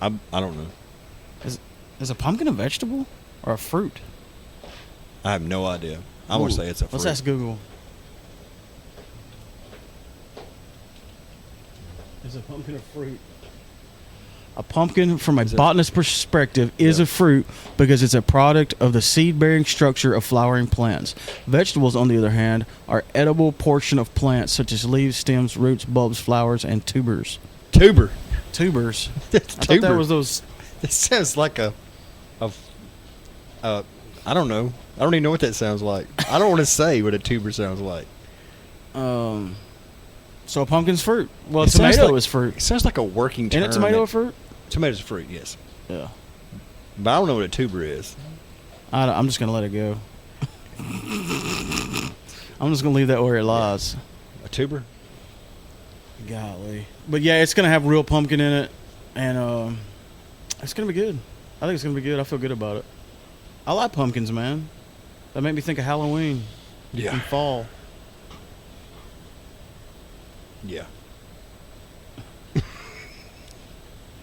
I don't know. Is a pumpkin a vegetable or a fruit? I have no idea. I'm going to say it's a fruit. Let's ask Google. Is a pumpkin a fruit? A pumpkin, from a botanist's perspective, is a fruit because it's a product of the seed-bearing structure of flowering plants. Vegetables, on the other hand, are edible portion of plants such as leaves, stems, roots, bulbs, flowers, and tubers. Tuber. Tubers. That's I thought that was those. It sounds like I don't know. I don't even know what that sounds like. I don't want to say what a tuber sounds like. So a pumpkin's fruit. Well, It sounds tomato like- is fruit. It sounds like a working term. Isn't it tomato that- a fruit? Tomato's a fruit, yes. Yeah. But I don't know what a tuber is. I'm just gonna let it go. I'm just gonna leave that where it lies. A tuber? Golly. But yeah, it's gonna have real pumpkin in it, and it's gonna be good. I think it's gonna be good. I feel good about it. I like pumpkins, man. That made me think of Halloween and fall. Yeah.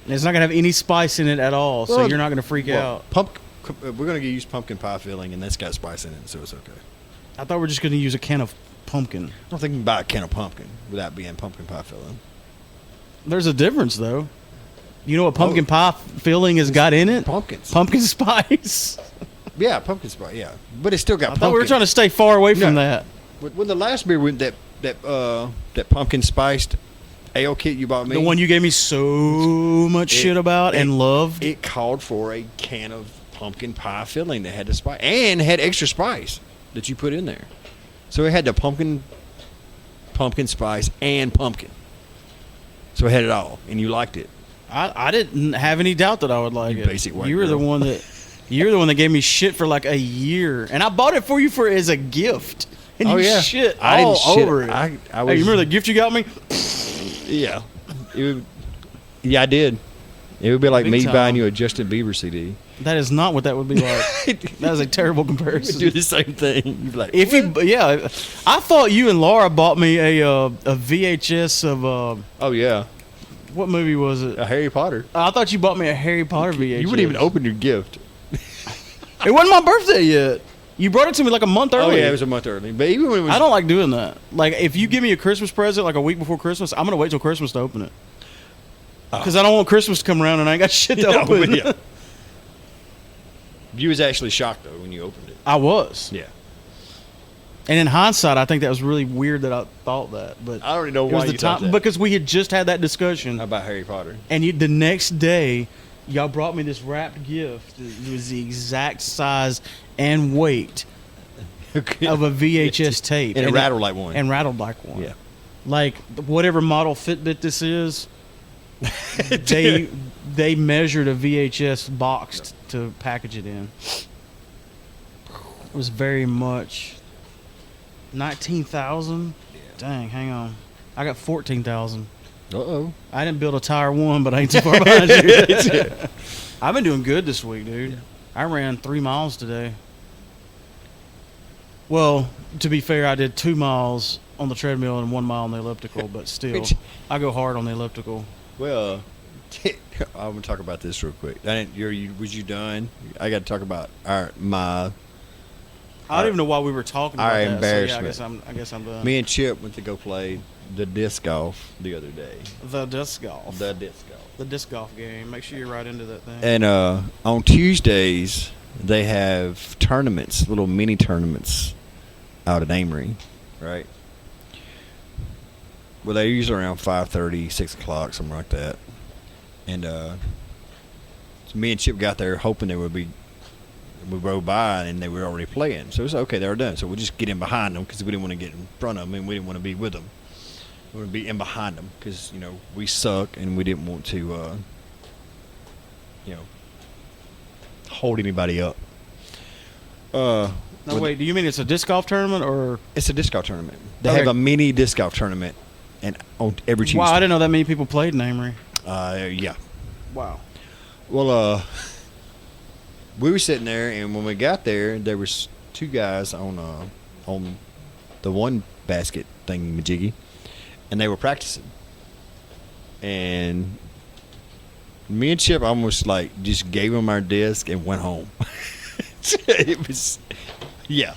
It's not gonna have any spice in it at all, so Well, you're not gonna freak out. We're going to use pumpkin pie filling, and that's got spice in it, so it's okay. I thought we were just gonna use a can of pumpkin. I don't think you can buy a can of pumpkin without being pumpkin pie filling. There's a difference, though. You know what pumpkin pie filling has got in it? Pumpkins. Pumpkin spice. Yeah, pumpkin spice, yeah. But it's still got I pumpkin. thought we were trying to stay far away from No. that. When the last beer went that pumpkin spiced ale kit you bought me, The one you gave me so much shit about and loved. it called for a can of pumpkin pie filling that had the spice and had extra spice that you put in there. So it had the pumpkin spice and pumpkin. So it had it all, and you liked it. I didn't have any doubt that I would like You it. basic white You were the girl. one that You're the one that gave me shit for like a year, and I bought it for you as a gift. And Oh, you yeah. shit I all didn't shit. over it. I Hey, was. you remember the gift you got me? Yeah. Yeah, I did. It would be like Big me time. buying you a Justin Bieber CD. That is not what that would be like. That is a terrible You comparison. do the same thing. You'd be like, If you, yeah, I thought you and Laura bought me a VHS of oh yeah, what movie was it? a Harry Potter. I thought you bought me a Harry Potter VHS. You wouldn't even open your gift. It wasn't my birthday yet. You brought it to me like a month early. Oh yeah, it was a month early. But even when it was, I don't like doing that. Like, if you give me a Christmas present like a week before Christmas, I'm gonna wait till Christmas to open it. Because I don't want Christmas to come around and I ain't got shit to No, open. yeah. You was actually shocked though when you opened it. I was. Yeah. And in hindsight, I think that was really weird that I thought that. But I don't even know it was why the you thought time that. because we had just had that discussion. About Harry Potter. And the next day, y'all brought me this wrapped gift. It was the exact size and weight of a VHS tape. And it rattled like one. And rattled like one. Yeah. Like whatever model Fitbit this is, they measured a VHS box to package it in. It was very much 19,000. Yeah. Dang, hang on. I got 14,000. Uh-oh. I didn't build a tire one, but I ain't too far behind you. I've been doing good this week, dude. I ran 3 miles today. Well, to be fair, I did 2 miles on the treadmill and 1 mile on the elliptical, but still, I go hard on the elliptical. Well, I'm gonna talk about this real quick. Was you done? I got to talk about my. I don't even know why we were talking about Our that. embarrassment. So yeah, I guess I'm done. Me and Chip went to go play the disc golf the other day. The disc golf. The disc golf. The disc golf game. Make sure you're right into that thing. And on Tuesdays they have tournaments, little mini tournaments, out at Amory, right? Well, they're usually around 5:30, 6 o'clock, something like that. And so me and Chip got there hoping we rode by and they were already playing. So it was okay, they were done. So we'll just get in behind them because we didn't want to get in front of them and we didn't want to be with them. We want to be in behind them because, we suck and we didn't want to, hold anybody up. No, wait. Do you mean it's a disc golf tournament or? It's a disc golf tournament. They Okay. have a mini disc golf tournament and on every Tuesday. Wow, I didn't know that many people played in Amory. Yeah. Wow. Well, we were sitting there, and when we got there was 2 guys on the one basket thing majiggy, and they were practicing. And me and Chip almost like just gave them our disc and went home. It was, yeah.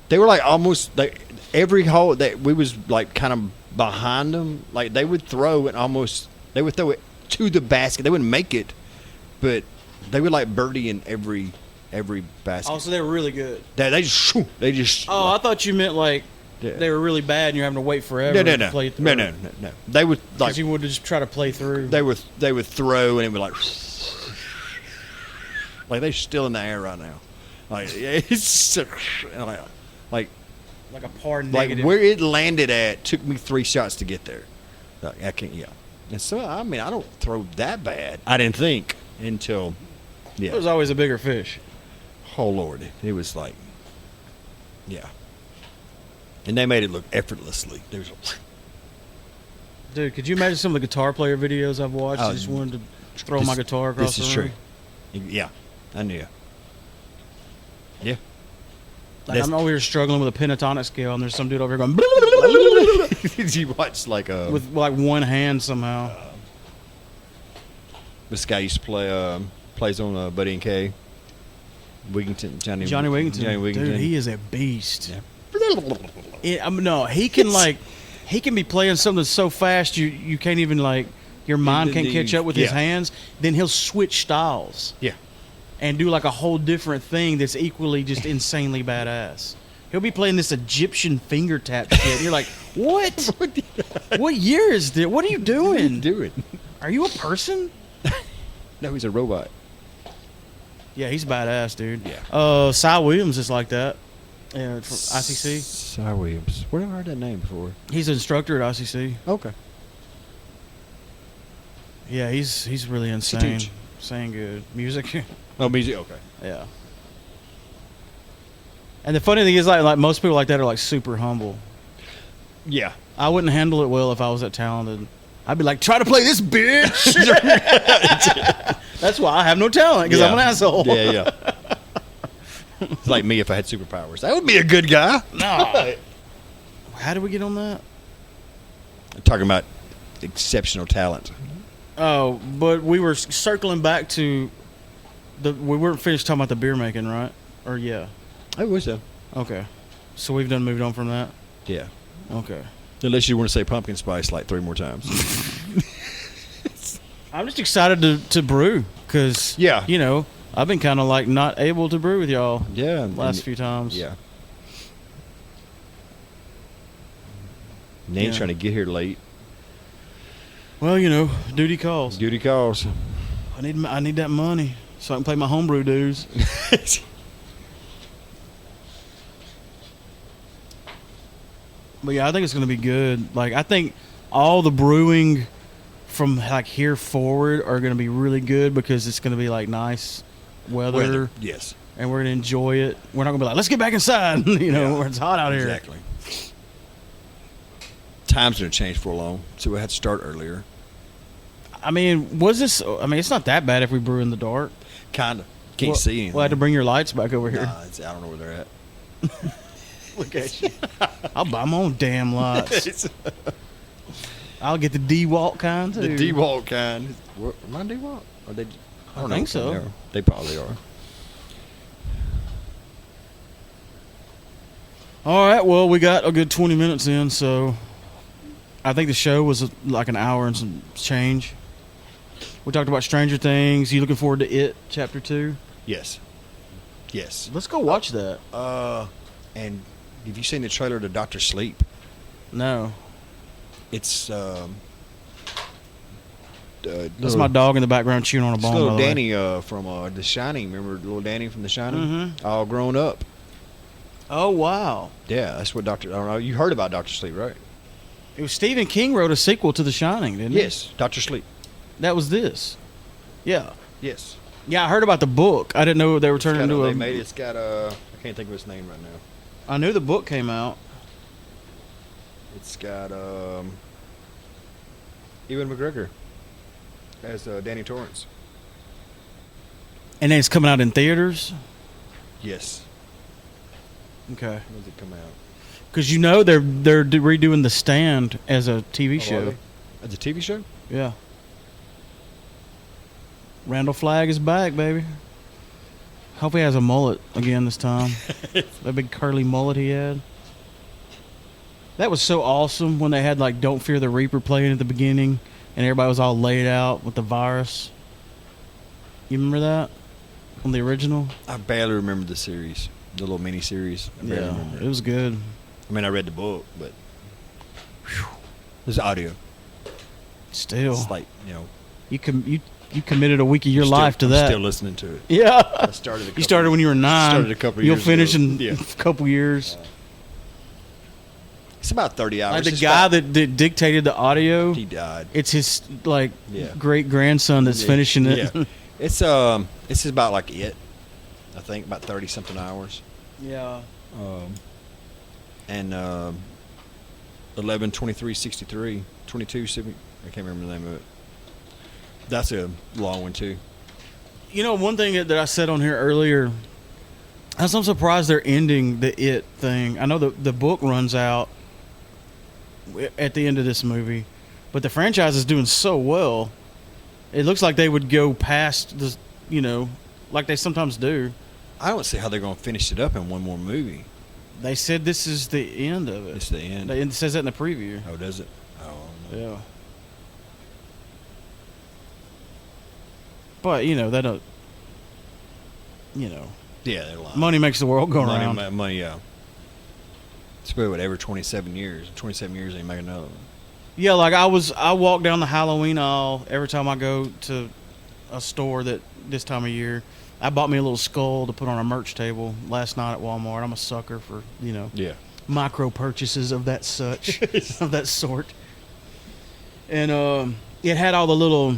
They were like almost like every hole that we was like kind of behind them. Like they would throw they would throw it to the basket. They wouldn't make it, but they would like birdie in every basket. Oh, so they were really good. They just. Oh, I thought you meant like Yeah. they were really bad and you're having to wait forever to play through. No. They would like Because you would just try to play through. they would throw and it would like they're still in the air right now. Like it's like like a par like negative. where it landed at took me 3 shots to get there. Like, I can't. Yeah. And so I mean I don't throw that bad. I didn't think until It was always a bigger fish. Oh Lord, it was like yeah. And they made it look effortlessly. There's Dude, could you imagine some of the guitar player videos I've watched? I just wanted to throw my guitar across This is the true. room. Yeah, I knew. Yeah. Like I'm over here struggling with a pentatonic scale, and there's some dude over here going Did you watch like with like one hand somehow. This guy used to play plays on Buddy and Kay. Wigington, Johnny Wigington. Johnny Wigington. Dude, he is a beast. Yeah. No, he can like he can be playing something so fast you can't even like your mind can't catch up with his hands. Then he'll switch styles. Yeah. And do like a whole different thing that's equally just insanely badass. He'll be playing this Egyptian finger tap shit. And you're like, what? What year is this? What are you doing? Are you a person? No, he's a robot. Yeah, he's badass, dude. Yeah. Cy Williams is like that. From ICC. Cy Williams. Where have I heard that name before? He's an instructor at ICC. Okay. Yeah, he's really insane. saying good. Music. Oh, music. Okay. Yeah. And the funny thing is, like most people like that are like super humble. Yeah. I wouldn't handle it well if I was that talented. I'd be like, try to play this, bitch. That's why I have no talent, because I'm an asshole. Yeah. It's like me if I had superpowers. That would be a good guy. No. How did we get on that? I'm talking about exceptional talent. Oh, but we were circling back to we weren't finished talking about the beer making, right? Or yeah. I wish so. Okay. So we've moved on from that? Yeah. Okay. Unless you want to say pumpkin spice like 3 more times. I'm just excited to brew because, Yeah. you know, I've been kind of like not able to brew with y'all last few times. Yeah. Nate's trying to get here late. Well, you know, duty calls. Duty calls. I need that money so I can pay my homebrew dues. But yeah, I think it's going to be good. Like, I think all the brewing from like here forward are going to be really good because it's going to be like nice weather. Yes. And we're going to enjoy it. We're not going to be like, let's get back inside, where it's hot out here. Exactly. Time's going to change for long, so we had to start earlier. I mean, it's not that bad if we brew in the dark. Kind of. Can't see anything. We'll have to bring your lights back over here. Nah, I don't know where they're at. Look at you. I'll buy my own damn lights. I'll get the DeWalt kind, too. The DeWalt kind. Am I DeWalt? Are they? I don't think so. They probably are. All right, well, we got a good 20 minutes in, so I think the show was like an hour and some change. We talked about Stranger Things. You looking forward to It, Chapter 2? Yes. Yes. Let's go watch that. And have you seen the trailer to Dr. Sleep? No. It's That's my dog in the background chewing on a bone. little by the way. Danny from The Shining. Remember little Danny from The Shining? Mm-hmm. All grown up. Oh, wow. Yeah, that's what I don't know. You heard about Dr. Sleep, right? It was Stephen King wrote a sequel to The Shining, didn't he? Yes, Dr. Sleep. That was this. Yeah. Yes. Yeah, I heard about the book. I didn't know they were turning into They a... made it. It's got I can't think of its name right now. I knew the book came out. It's got Ewan McGregor as Danny Torrance. And then it's coming out in theaters? Yes. Okay. When does it come out? Because they're redoing The Stand as a TV show. As a TV show? Yeah. Randall Flagg is back, baby. Hope he has a mullet again this time. That big curly mullet he had. That was so awesome when they had like Don't Fear the Reaper playing at the beginning and everybody was all laid out with the virus. You remember that? On the original? I barely remember the series. The little mini series. I barely remember it was good. I mean, I read the book, but there's audio. Still. It's like, you committed a week of your life to that. I'm still listening to it. Yeah. I started You started when you were 9. Started a couple You'll years finish ago. in a couple years. It's about 30 hours. Like the It's guy that dictated the audio, he died. it's his great grandson that's finishing it. Yeah. It's about like It. I think about 30 something hours. Yeah. And 11 23 63 22 70, I can't remember the name of it. That's a long one too. You know, one thing that I said on here earlier, I'm surprised they're ending the It thing. I know the book runs out at the end of this movie, but the franchise is doing so well. It looks like they would go past the, like they sometimes do. I don't see how they're going to finish it up in one more movie. They said this is the end of it. It's the end. It says that in the preview. Oh, does it? Oh, no. Yeah. But, they don't, Yeah, they're lying. money makes the world go around. Money, yeah. It's been whatever 27 years. 27 years they make another one. Yeah, like I walk down the Halloween aisle every time I go to a store that this time of year. I bought me a little skull to put on a merch table last night at Walmart. I'm a sucker for, micro purchases of that such, of that sort. And it had all the little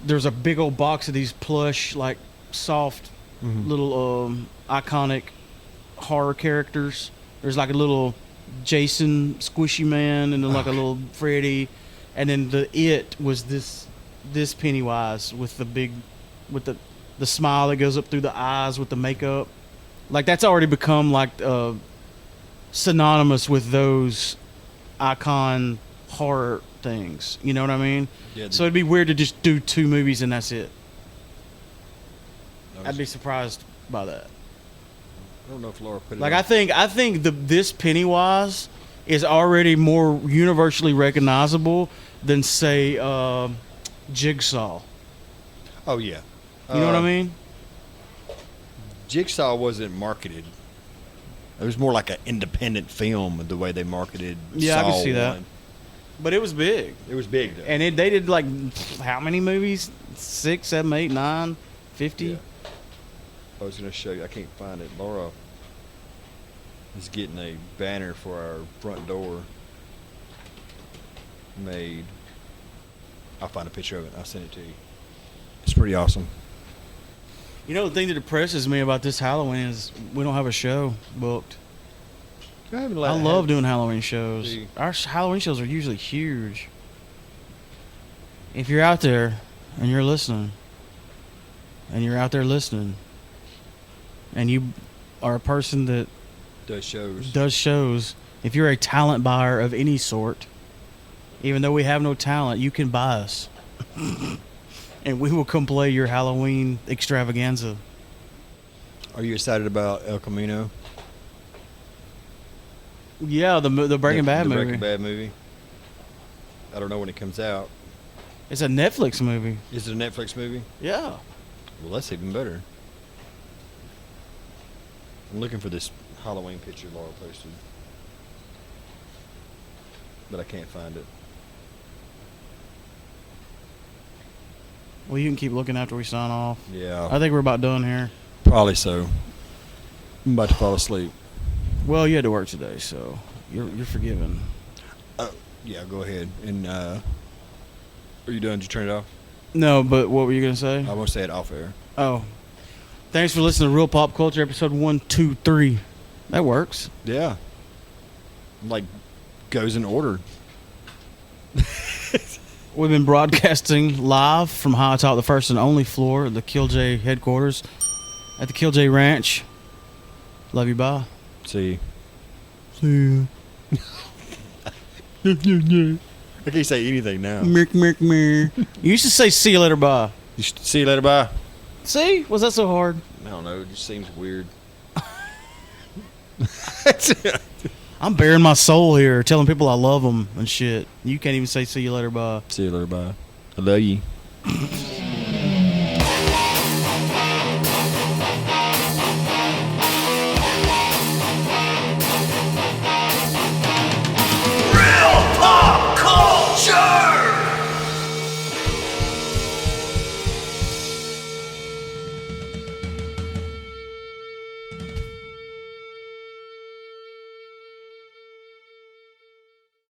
there's a big old box of these plush, like soft, little iconic horror characters. There's like a little Jason squishy man, and then like a little Freddy, and then it was this Pennywise with the smile that goes up through the eyes with the makeup. Like that's already become like synonymous with those icon horror things. You know what I mean? Yeah, so it'd be weird to just do 2 movies and that's it. I'd be surprised by that. I don't know if Laura put it Like on. I think this Pennywise is already more universally recognizable than say Jigsaw. Oh yeah. You know what I mean? Jigsaw wasn't marketed. It was more like an independent film the way they marketed Yeah, I Saw can see that. 1. But it was big. It was big though. And they did like how many movies? 6, 7, 8, 9, 50? Yeah. I was going to show you. I can't find it. Laura is getting a banner for our front door made. I'll find a picture of it. I'll send it to you. It's pretty awesome. You know, the thing that depresses me about this Halloween is we don't have a show booked. I love doing Halloween shows. See. Our Halloween shows are usually huge. If you're out there and you're listening, and you're out there listening, and you are a person that Does shows, if you're a talent buyer of any sort, even though we have no talent, you can buy us. And we will come play your Halloween extravaganza. Are you excited about El Camino? Yeah, the Breaking Bad the movie. Breaking Bad movie. I don't know when it comes out. It's a Netflix movie. Is it a Netflix movie? Yeah. Well, that's even better. I'm looking for this Halloween picture Laura posted, but I can't find it. Well, you can keep looking after we sign off. Yeah, I think we're about done here. probably so. I'm about to fall asleep. Well, you had to work today, so you're forgiven. Yeah, go ahead. And are you done? Did you turn it off? No, but what were you gonna say? I won't say it off air. Oh, thanks for listening to Real Pop Culture episode 1, 2, 3. That works. Yeah, like goes in order. We've been broadcasting live from high atop the first and only floor of the Killj headquarters at the Killj Ranch. Love you, bye. See. See you. I can't say anything now. Merk, merk, merk. You used to say see you later, bye. See you later, bye. See? Was that so hard? I don't know. It just seems weird. I'm bearing my soul here, telling people I love them and shit. You can't even say see you later, bye. See you later, bye. I love you.